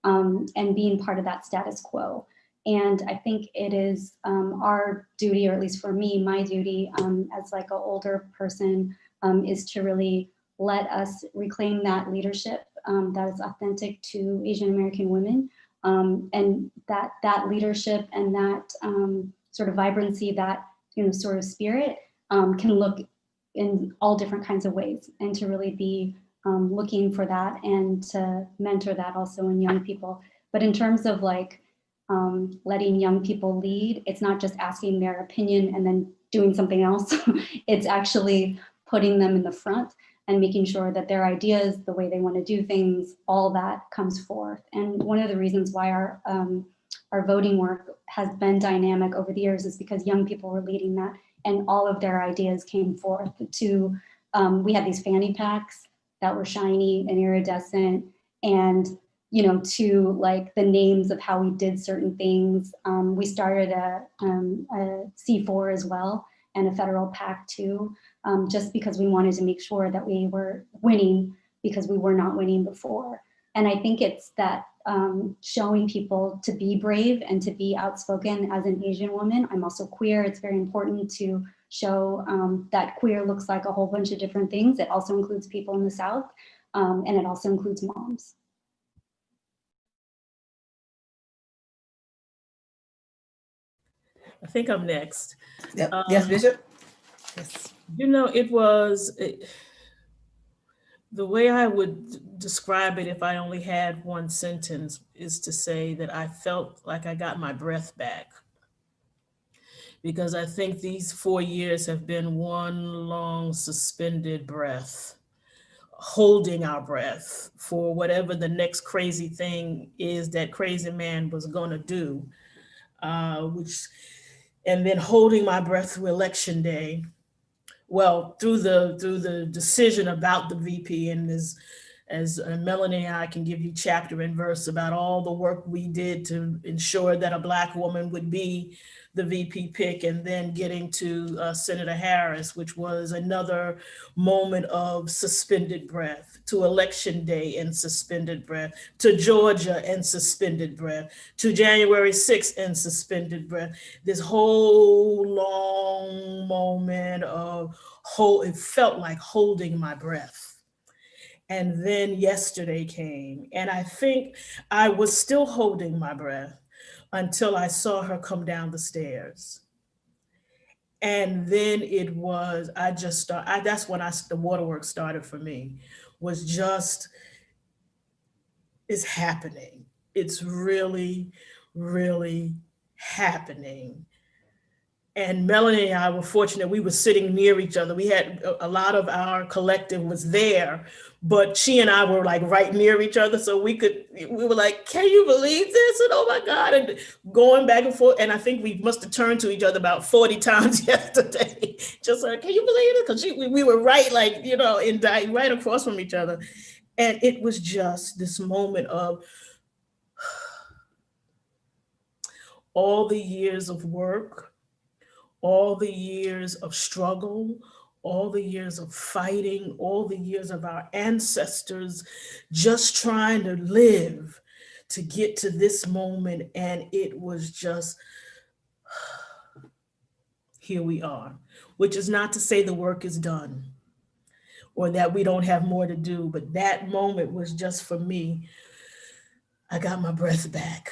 and being part of that status quo. And I think it is our duty, or at least for me, my duty as like an older person is to really let us reclaim that leadership that is authentic to Asian American women, and that leadership and that sort of vibrancy, that sort of spirit can look in all different kinds of ways, and to really be looking for that and to mentor that also in young people. But in terms of like letting young people lead, it's not just asking their opinion and then doing something else. It's actually putting them in the front and making sure that their ideas, the way they want to do things, all that comes forth. And one of the reasons why our our voting work has been dynamic over the years is because young people were leading that, and all of their ideas came forth to, we had these fanny packs that were shiny and iridescent, and to like the names of how we did certain things. We started a C4 as well, and a federal PAC too, just because we wanted to make sure that we were winning, because we were not winning before. And I think it's that showing people to be brave and to be outspoken as an Asian woman. I'm also queer. It's very important to show that queer looks like a whole bunch of different things. It also includes people in the South, and it also includes moms. I think I'm next. Yep. Yes, Bishop. Yes. It was, the way I would describe it if I only had one sentence is to say that I felt like I got my breath back. Because I think these 4 years have been one long suspended breath, holding our breath for whatever the next crazy thing is that crazy man was gonna do, and then holding my breath through election day. Well, through the decision about the VP, and as Melanie and I can give you chapter and verse about all the work we did to ensure that a Black woman would be the VP pick, and then getting to Senator Harris, which was another moment of suspended breath, to election day and suspended breath, to Georgia and suspended breath, to January 6th and suspended breath. This whole long moment of it felt like holding my breath. And then yesterday came, and I think I was still holding my breath until I saw her come down the stairs. And then it was, that's when the waterworks started for me, was just, it's happening. It's really, really happening. And Melanie and I were fortunate, we were sitting near each other. We had a lot of our collective was there, but she and I were like right near each other. So we were like, can you believe this? And oh my God, and going back and forth. And I think we must have turned to each other about 40 times yesterday. Just like, can you believe it? Because we were right, like, right across from each other. And it was just this moment of all the years of work, all the years of struggle, all the years of fighting, all the years of our ancestors just trying to live to get to this moment. And it was just, here we are, which is not to say the work is done or that we don't have more to do, but that moment was just for me, I got my breath back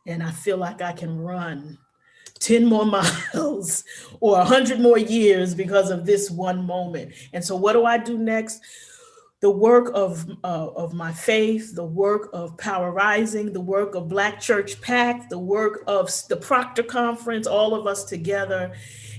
and I feel like I can run 10 more miles or 100 more years because of this one moment. And so what do I do next? The work of my faith, the work of Power Rising, the work of Black Church PAC, the work of the Proctor Conference, all of us together,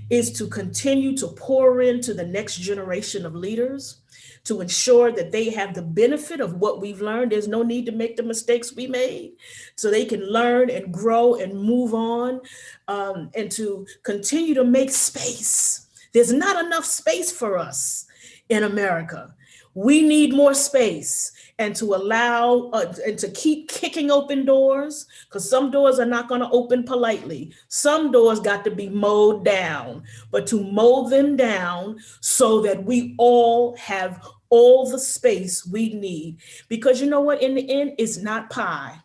is to continue to pour into the next generation of leaders, to ensure that they have the benefit of what we've learned. There's no need to make the mistakes we made, so they can learn and grow and move on, and to continue to make space. There's not enough space for us in America. We need more space, and to allow and to keep kicking open doors, because some doors are not going to open politely. Some doors got to be mowed down, but to mow them down so that we all have all the space we need. Because you know what, in the end, it's not pie.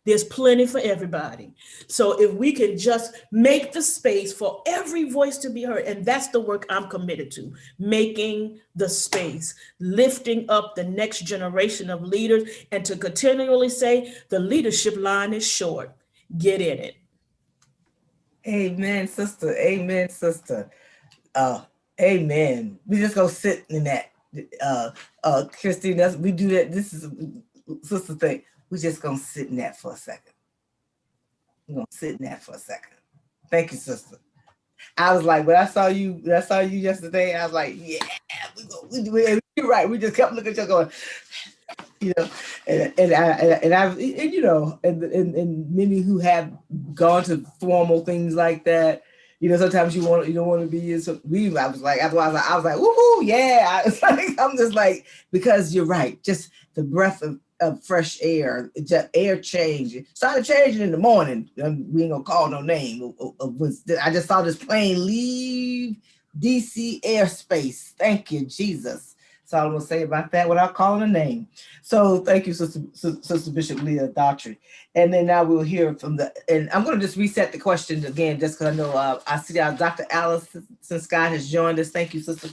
There's plenty for everybody. So if we can just make the space for every voice to be heard, and that's the work I'm committed to, making the space, lifting up the next generation of leaders, and to continually say, the leadership line is short, get in it. Amen, sister. Amen, sister. Amen. We just go sit in that. Christine, we do that. This is sister thing. We're just gonna sit in that for a second. We're gonna sit in that for a second. Thank you, sister. I was like, when I saw you yesterday, I was like, yeah, we do it. You're right. We just kept looking at you going, You know, and I've, and, you know, and many who have gone to formal things like that, you know, sometimes you don't want to be in some, I was like, woohoo, yeah. I was like, I'm just like, because you're right, just the breath of fresh air, just air change. Started changing in the morning. We ain't gonna call no name. I just saw this plane leave DC airspace. Thank you, Jesus. That's all I'm gonna say about that without calling a name. So thank you, Sister Bishop Leah Daughtry. And then now we'll hear from and I'm gonna just reset the question again, just because I know I see Dr. Allison Scott has joined us. Thank you, sister.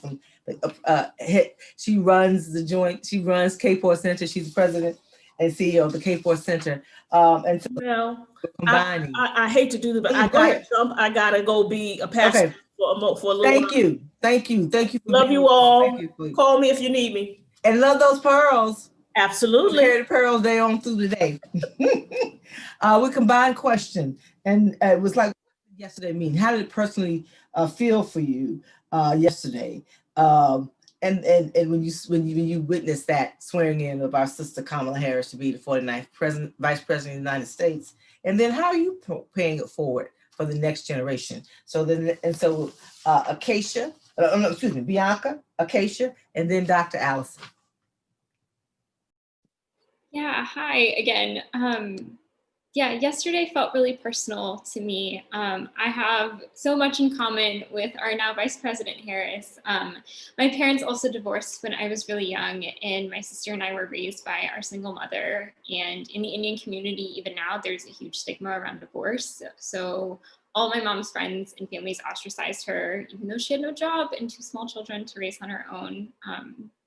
She runs the joint, she runs K4 Center. She's the president and CEO of the K4 Center. And so Well, combining. I hate to do this, but I gotta jump. I gotta go be a pastor for a little Thank while. you. Thank you. Thank you. Love you all. Call me if you need me. And love those pearls. Absolutely. Carry the pearls day on through the day. We combined question, and it was like yesterday meeting. How did it personally feel for you yesterday? And when you witnessed that swearing in of our sister Kamala Harris to be the 49th Vice President of the United States, and then how are you paying it forward for the next generation? So then, Acacia, Bianca, Acacia, and then Dr. Allison. Yeah, hi again. Yeah, yesterday felt really personal to me. I have so much in common with our now Vice President Harris. My parents also divorced when I was really young, and my sister and I were raised by our single mother. And in the Indian community, even now, there's a huge stigma around divorce. So all my mom's friends and families ostracized her, even though she had no job and 2 small children to raise on her own.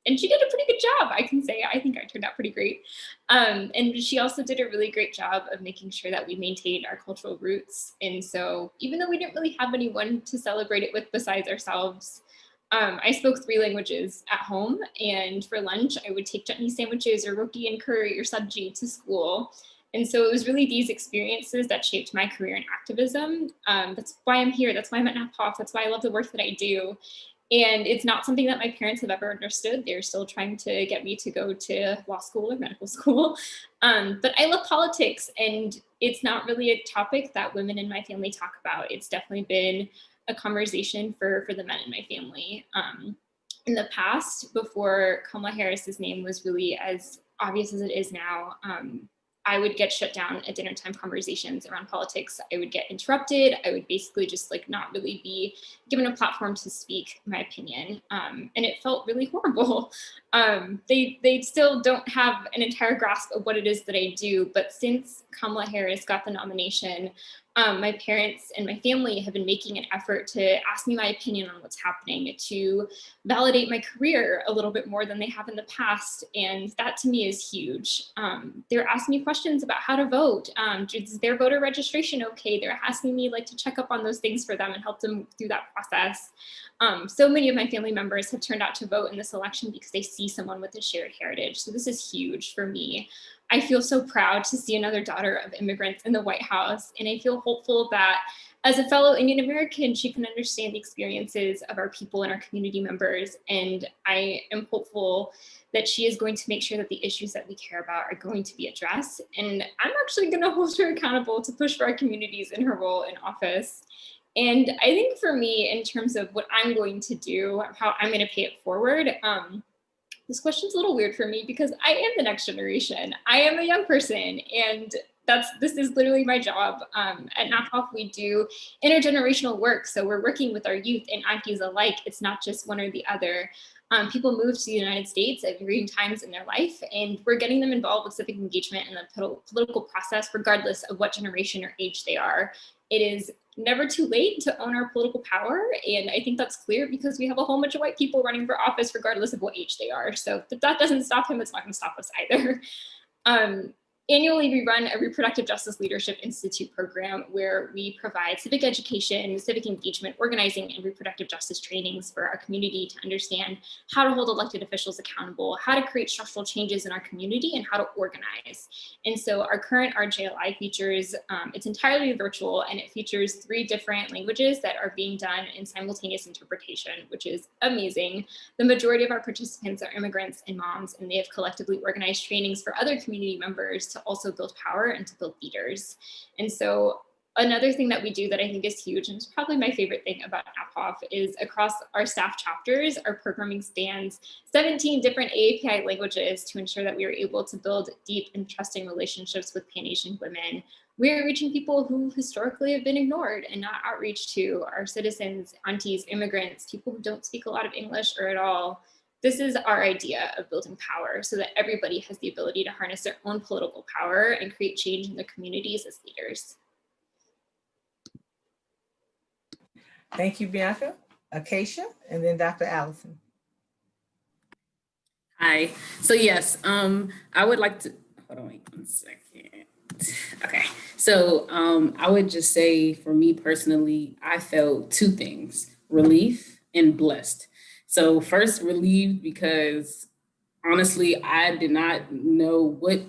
And she did a pretty good job, I can say. I think I turned out pretty great. And she also did a really great job of making sure that we maintained our cultural roots. And so even though we didn't really have anyone to celebrate it with besides ourselves, I spoke 3 languages at home. And for lunch, I would take chutney sandwiches or roti and curry or sabji to school. And so it was really these experiences that shaped my career in activism. That's why I'm here. That's why I'm at NAPOF. That's why I love the work that I do. And it's not something that my parents have ever understood. They're still trying to get me to go to law school or medical school. But I love politics, and it's not really a topic that women in my family talk about. It's definitely been a conversation for the men in my family. In the past, before Kamala Harris's name was really as obvious as it is now, I would get shut down at dinner time conversations around politics. I would get interrupted. I would basically just like not really be given a platform to speak my opinion. And it felt really horrible. They still don't have an entire grasp of what it is that I do. But since Kamala Harris got the nomination, my parents and my family have been making an effort to ask me my opinion on what's happening, to validate my career a little bit more than they have in the past. And that to me is huge. They're asking me questions about how to vote. Is their voter registration okay? They're asking me like to check up on those things for them and help them through that process. So many of my family members have turned out to vote in this election because they see someone with a shared heritage. So this is huge for me. I feel so proud to see another daughter of immigrants in the White House. And I feel hopeful that as a fellow Indian American, she can understand the experiences of our people and our community members. And I am hopeful that she is going to make sure that the issues that we care about are going to be addressed. And I'm actually going to hold her accountable to push for our communities in her role in office. And I think for me, in terms of what I'm going to do, how I'm going to pay it forward, this question's a little weird for me because I am the next generation. I am a young person, and this is literally my job. At NAPOF, we do intergenerational work. So we're working with our youth and aunties alike. It's not just one or the other. People move to the United States at varying times in their life, and we're getting them involved with civic engagement in the political process, regardless of what generation or age they are. It is never too late to own our political power. And I think that's clear because we have a whole bunch of white people running for office, regardless of what age they are. So if that doesn't stop him, it's not going to stop us either. Annually, we run a Reproductive Justice Leadership Institute program where we provide civic education, civic engagement, organizing, and reproductive justice trainings for our community to understand how to hold elected officials accountable, how to create structural changes in our community, and how to organize. And so our current RJLI features, it's entirely virtual, and it features 3 different languages that are being done in simultaneous interpretation, which is amazing. The majority of our participants are immigrants and moms, and they have collectively organized trainings for other community members to also build power and to build leaders. And so another thing that we do that I think is huge, and it's probably my favorite thing about APIAVote, is across our staff chapters, our programming spans 17 different AAPI languages to ensure that we are able to build deep and trusting relationships with Pan-Asian women. We are reaching people who historically have been ignored and not outreach to, our citizens, aunties, immigrants, people who don't speak a lot of English or at all. This is our idea of building power so that everybody has the ability to harness their own political power and create change in their communities as leaders. Thank you, Bianca. Acacia, and then Dr. Allison. Hi. So yes, I would like to, hold on, wait 1 second. Okay. So I would just say for me personally, I felt 2 things, relief and blessed. So first, relieved because honestly, I did not know what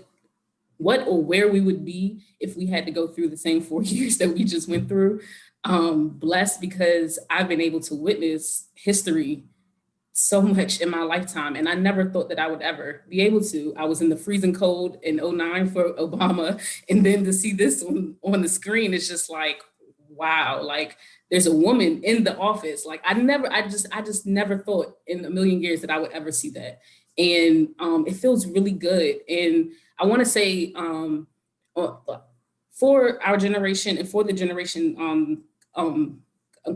or where we would be if we had to go through the same 4 years that we just went through. Blessed because I've been able to witness history so much in my lifetime, and I never thought that I would ever be able to. I was in the freezing cold in 2009 for Obama, and then to see this on the screen, it's just like, wow, like there's a woman in the office. Like I just never thought in a million years that I would ever see that. And it feels really good. And I want to say for our generation and for the generation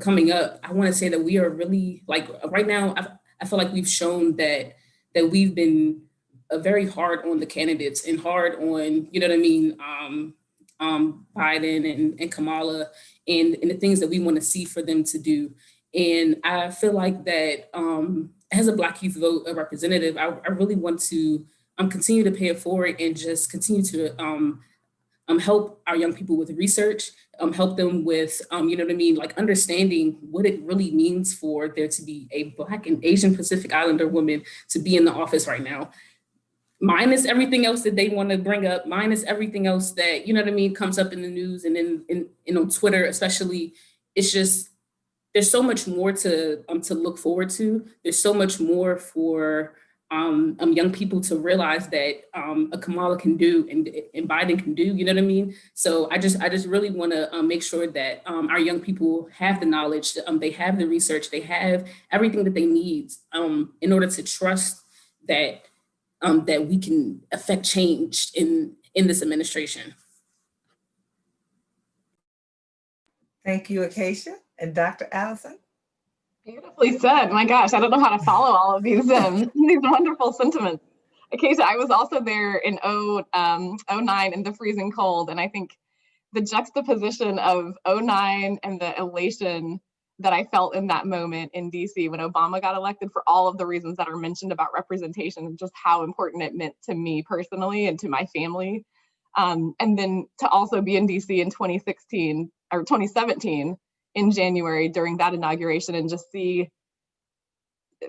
coming up, I want to say that we are really, like right now, I feel like we've shown that we've been very hard on the candidates and hard on, you know what I mean, Biden and Kamala and the things that we want to see for them to do. And I feel like that as a Black Youth Vote representative, I really want to continue to pay it forward and just continue to help our young people with research, help them with, you know what I mean, like understanding what it really means for there to be a Black and Asian Pacific Islander woman to be in the office right now. Minus everything else that they want to bring up, minus everything else that, you know what I mean, comes up in the news and in on Twitter, especially. It's just, there's so much more to look forward to. There's so much more for young people to realize that a Kamala can do and Biden can do, you know what I mean? So I just really want to make sure that our young people have the knowledge, they have the research, they have everything that they need in order to trust that that we can affect change in this administration. Thank you, Acacia. And Dr. Allison? Beautifully said. My gosh, I don't know how to follow all of these these wonderful sentiments. Acacia, I was also there in 09 in the freezing cold, and I think the juxtaposition of 09 and the elation that I felt in that moment in DC when Obama got elected, for all of the reasons that are mentioned about representation and just how important it meant to me personally and to my family. And then to also be in DC in 2016 or 2017 in January during that inauguration and just see,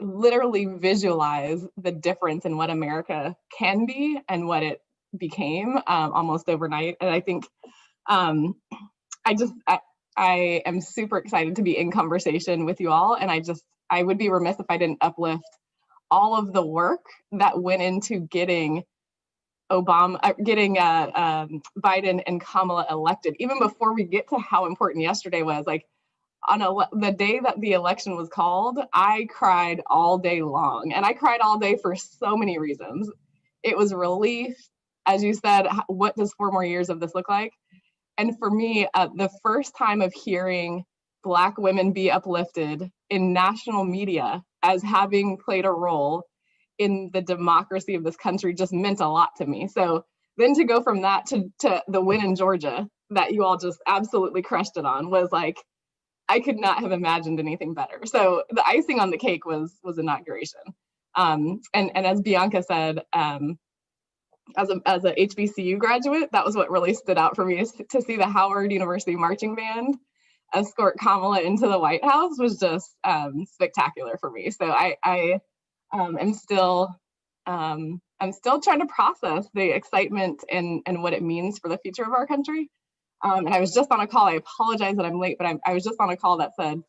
literally visualize the difference in what America can be and what it became almost overnight. And I think I am super excited to be in conversation with you all. And I would be remiss if I didn't uplift all of the work that went into getting Biden and Kamala elected, even before we get to how important yesterday was. Like on the day that the election was called, I cried all day long, and I cried all day for so many reasons. It was relief, as you said, what does 4 more years of this look like? And for me, the first time of hearing Black women be uplifted in national media as having played a role in the democracy of this country just meant a lot to me. So then to go from that to the win in Georgia that you all just absolutely crushed it on was like, I could not have imagined anything better. So the icing on the cake was inauguration. And as Bianca said, as a HBCU graduate, that was what really stood out for me, is to see the Howard University marching band escort Kamala into the White House was just spectacular for me. So I am still trying to process the excitement and what it means for the future of our country. And I was just on a call. I apologize that I'm late, but I was just on a call that said,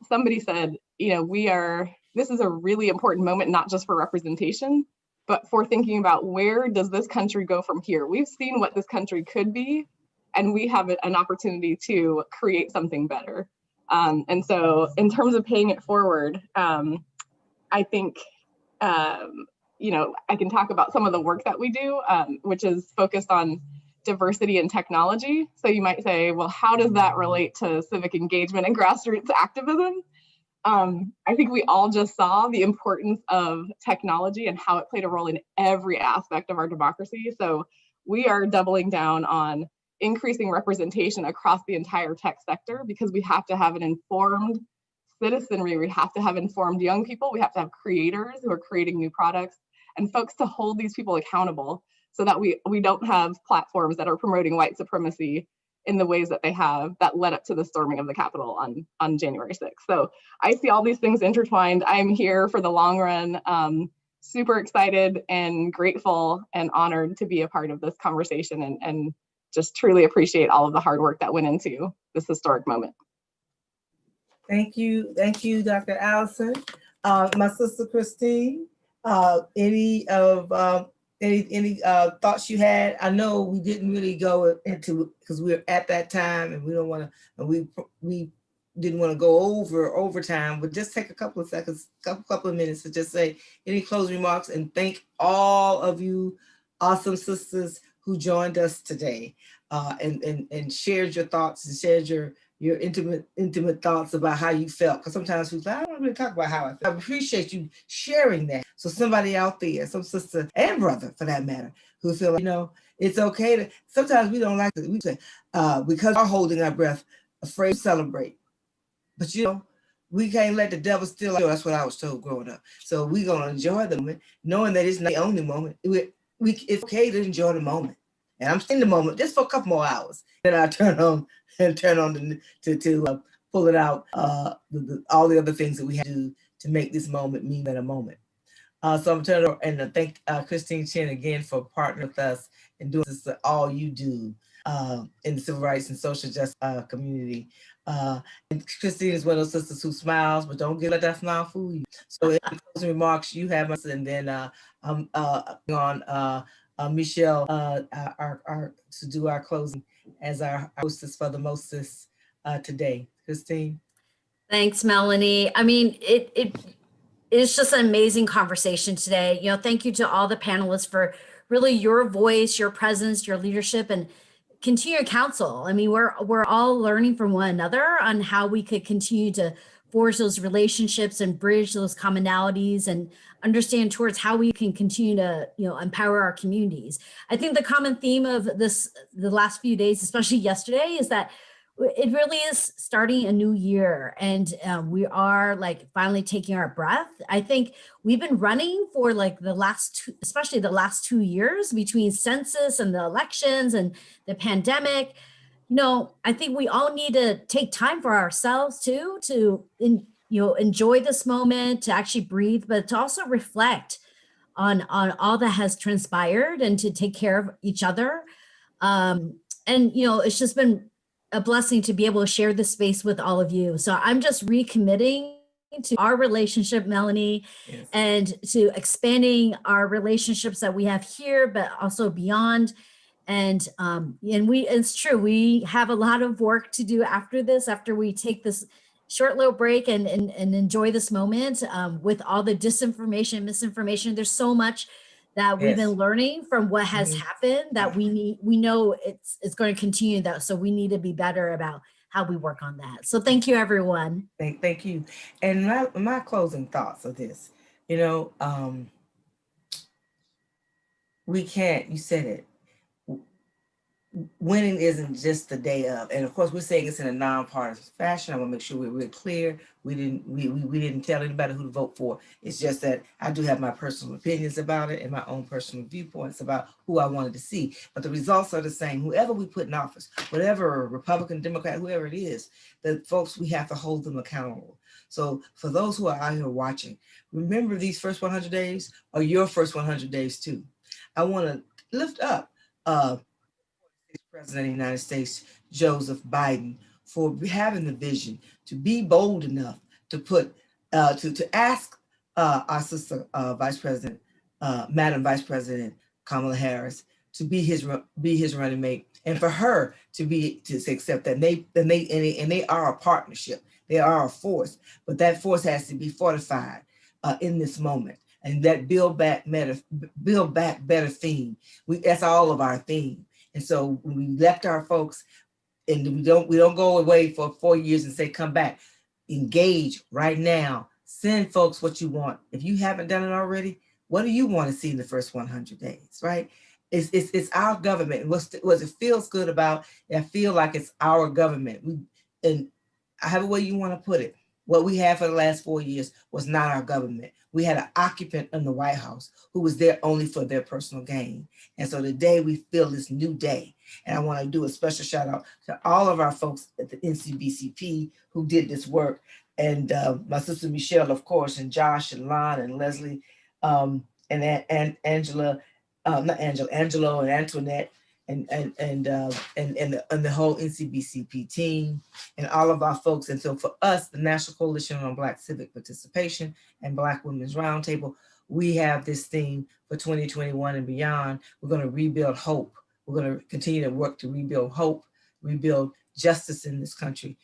somebody said, you know, this is a really important moment, not just for representation, but for thinking about where does this country go from here? We've seen what this country could be, and we have an opportunity to create something better. And so in terms of paying it forward, I think, you know, I can talk about some of the work that we do, which is focused on diversity and technology. So you might say, well, how does that relate to civic engagement and grassroots activism? I think we all just saw the importance of technology and how it played a role in every aspect of our democracy. So we are doubling down on increasing representation across the entire tech sector, because we have to have an informed citizenry. We have to have informed young people. We have to have creators who are creating new products, and folks to hold these people accountable, so that we don't have platforms that are promoting white supremacy in the ways that they have that led up to the storming of the Capitol on January 6th. So I see all these things intertwined. I'm here for the long run, super excited and grateful and honored to be a part of this conversation, and just truly appreciate all of the hard work that went into this historic moment. Thank you, Dr. Allison. My sister Christine, any thoughts you had? I know we didn't really go into, because we're at that time and we don't want to, we didn't want to go over time, but just take a couple of seconds, couple of minutes to just say any closing remarks and thank all of you awesome sisters who joined us today, and shared your thoughts and shared your intimate thoughts about how you felt. Because sometimes we I don't really talk about how I feel. I appreciate you sharing that. So somebody out there, some sister and brother for that matter, who feel like, you know, it's okay to, sometimes we don't like it. We say, because we're holding our breath, afraid to celebrate. But you know, we can't let the devil steal. That's what I was told growing up. So we're gonna enjoy the moment, knowing that it's not the only moment. It's okay to enjoy the moment. And I'm in the moment just for a couple more hours. Then I turn on to pull it out, all the other things that we have to do to make this moment mean that a moment. So I'm turning over and thank Christine Chen again for partnering with us and doing this, all you do in the civil rights and social justice community. And Christine is one of those sisters who smiles, but don't let that smile fool you. So in closing remarks, you have us, and then on Michelle to do our closing as our hostess for the mostest today. Christine. Thanks, Melanie. I mean, it's just an amazing conversation today. You know, thank you to all the panelists for really your voice, your presence, your leadership, and continued counsel. I mean, we're all learning from one another on how we could continue to forge those relationships and bridge those commonalities and understand towards how we can continue to, you know, empower our communities. I think the common theme of the last few days, especially yesterday, is that it really is starting a new year, and we are like finally taking our breath. I think we've been running for like especially the last 2 years between census and the elections and the pandemic. You know, I think we all need to take time for ourselves too, to enjoy this moment, to actually breathe, but to also reflect on all that has transpired and to take care of each other. And you know, it's just been a blessing to be able to share this space with all of you. So I'm just recommitting to our relationship, Melanie, yes, and to expanding our relationships that we have here, but also beyond. And it's true, we have a lot of work to do after this, after we take this short little break and enjoy this moment with all the disinformation, misinformation. There's so much that we've been learning from what has happened that we know it's going to continue that. So we need to be better about how we work on that. So thank you, everyone. Thank you. And my closing thoughts of this, you know, we can't, you said it, winning isn't just the day of, and of course we're saying it's in a nonpartisan fashion. I want to make sure we're really clear. We didn't tell anybody who to vote for. It's just that I do have my personal opinions about it and my own personal viewpoints about who I wanted to see. But the results are the same. Whoever we put in office, whatever Republican, Democrat, whoever it is, the folks, we have to hold them accountable. So for those who are out here watching, remember these first 100 days are your first 100 days too. I want to lift up President of the United States, Joseph Biden, for having the vision to be bold enough to put to ask our sister Vice President, Madam Vice President Kamala Harris, to be his running mate, and for her to accept that they are a partnership, they are a force, but that force has to be fortified in this moment. And that build back better theme. That's all of our theme. And so when we left our folks, and we don't go away for 4 years and say, come back, engage right now, send folks what you want. If you haven't done it already, what do you want to see in the first 100 days, right? It's our government. What it feels good about, I feel like it's our government. And however way you want to put it, what we had for the last 4 years was not our government. We had an occupant in the White House who was there only for their personal gain. And so today we feel this new day. And I want to do a special shout out to all of our folks at the NCBCP who did this work. And my sister Michelle, of course, and Josh and Lon and Leslie, and Angela, not Angela, Angelo and Antoinette, and the whole NCBCP team, and all of our folks. And so for us, the National Coalition on Black Civic Participation and Black Women's Roundtable, we have this theme for 2021 and beyond. We're going to rebuild hope. We're going to continue to work to rebuild hope, rebuild justice in this country,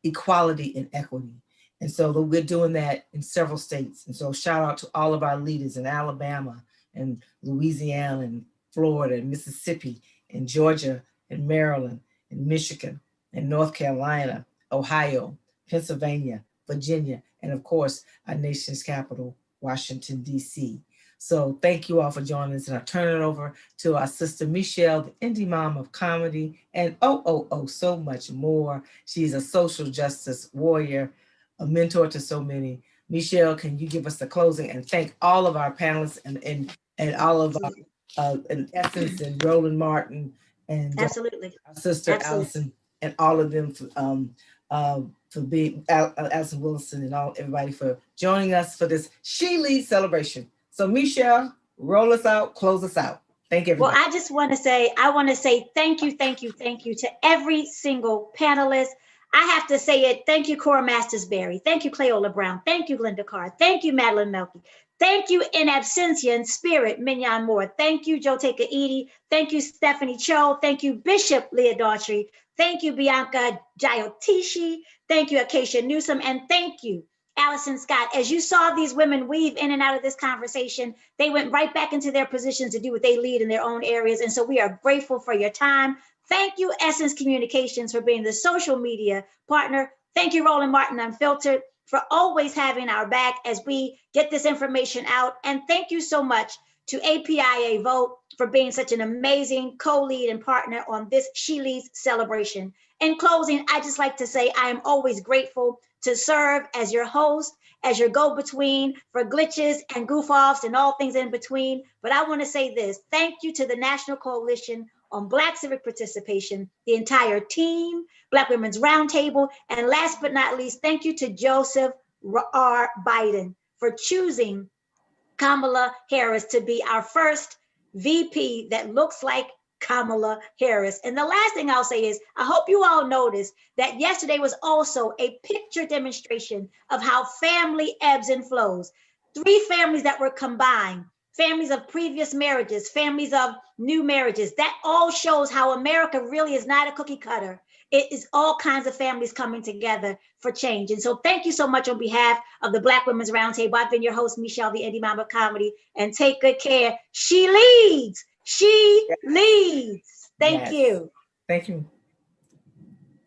equality and equity. And so we're doing that in several states. And so shout out to all of our leaders in Alabama and Louisiana and Florida and Mississippi and Georgia and Maryland and Michigan and North Carolina, Ohio, Pennsylvania, Virginia, and of course, our nation's capital, Washington, D.C. So thank you all for joining us. And I turn it over to our sister, Michelle, the indie mom of comedy, and so much more. She's a social justice warrior, a mentor to so many. Michelle, can you give us the closing and thank all of our panelists and all of our in Essence and Roland Martin and Absolutely. Our sister Allison and all of them for being Allison Wilson and everybody for joining us for this She Leads celebration. So Michelle, roll us out, close us out. Thank everybody. Well, I just want to say, thank you to every single panelist. I have to say it. Thank you, Cora Mastersberry. Thank you, Cleola Brown. Thank you, Glenda Carr. Thank you, Madeline Melky. Thank you, in absentia, in spirit, Mignon Moore. Thank you, Joteka Edie. Thank you, Stephanie Cho. Thank you, Bishop Leah Daughtry. Thank you, Bianca Jayotishi. Thank you, Acacia Newsom. And thank you, Allison Scott. As you saw these women weave in and out of this conversation, they went right back into their positions to do what they lead in their own areas. And so we are grateful for your time. Thank you, Essence Communications, for being the social media partner. Thank you, Roland Martin Unfiltered, for always having our back as we get this information out. And thank you so much to APIAVote for being such an amazing co-lead and partner on this She Leads celebration. In closing, I just like to say I am always grateful to serve as your host, as your go-between for glitches and goof-offs and all things in between. But I want to say this, thank you to the National Coalition on Black Civic Participation, the entire team, Black Women's Roundtable, and last but not least, thank you to Joseph R. Biden for choosing Kamala Harris to be our first VP that looks like Kamala Harris. And the last thing I'll say is, I hope you all noticed that yesterday was also a picture demonstration of how family ebbs and flows. 3 families that were combined, families of previous marriages, families of new marriages. That all shows how America really is not a cookie cutter. It is all kinds of families coming together for change. And so thank you so much on behalf of the Black Women's Roundtable. I've been your host, Michelle, the Indie Mom of Comedy, and take good care. She leads. She leads. Thank you. Thank you.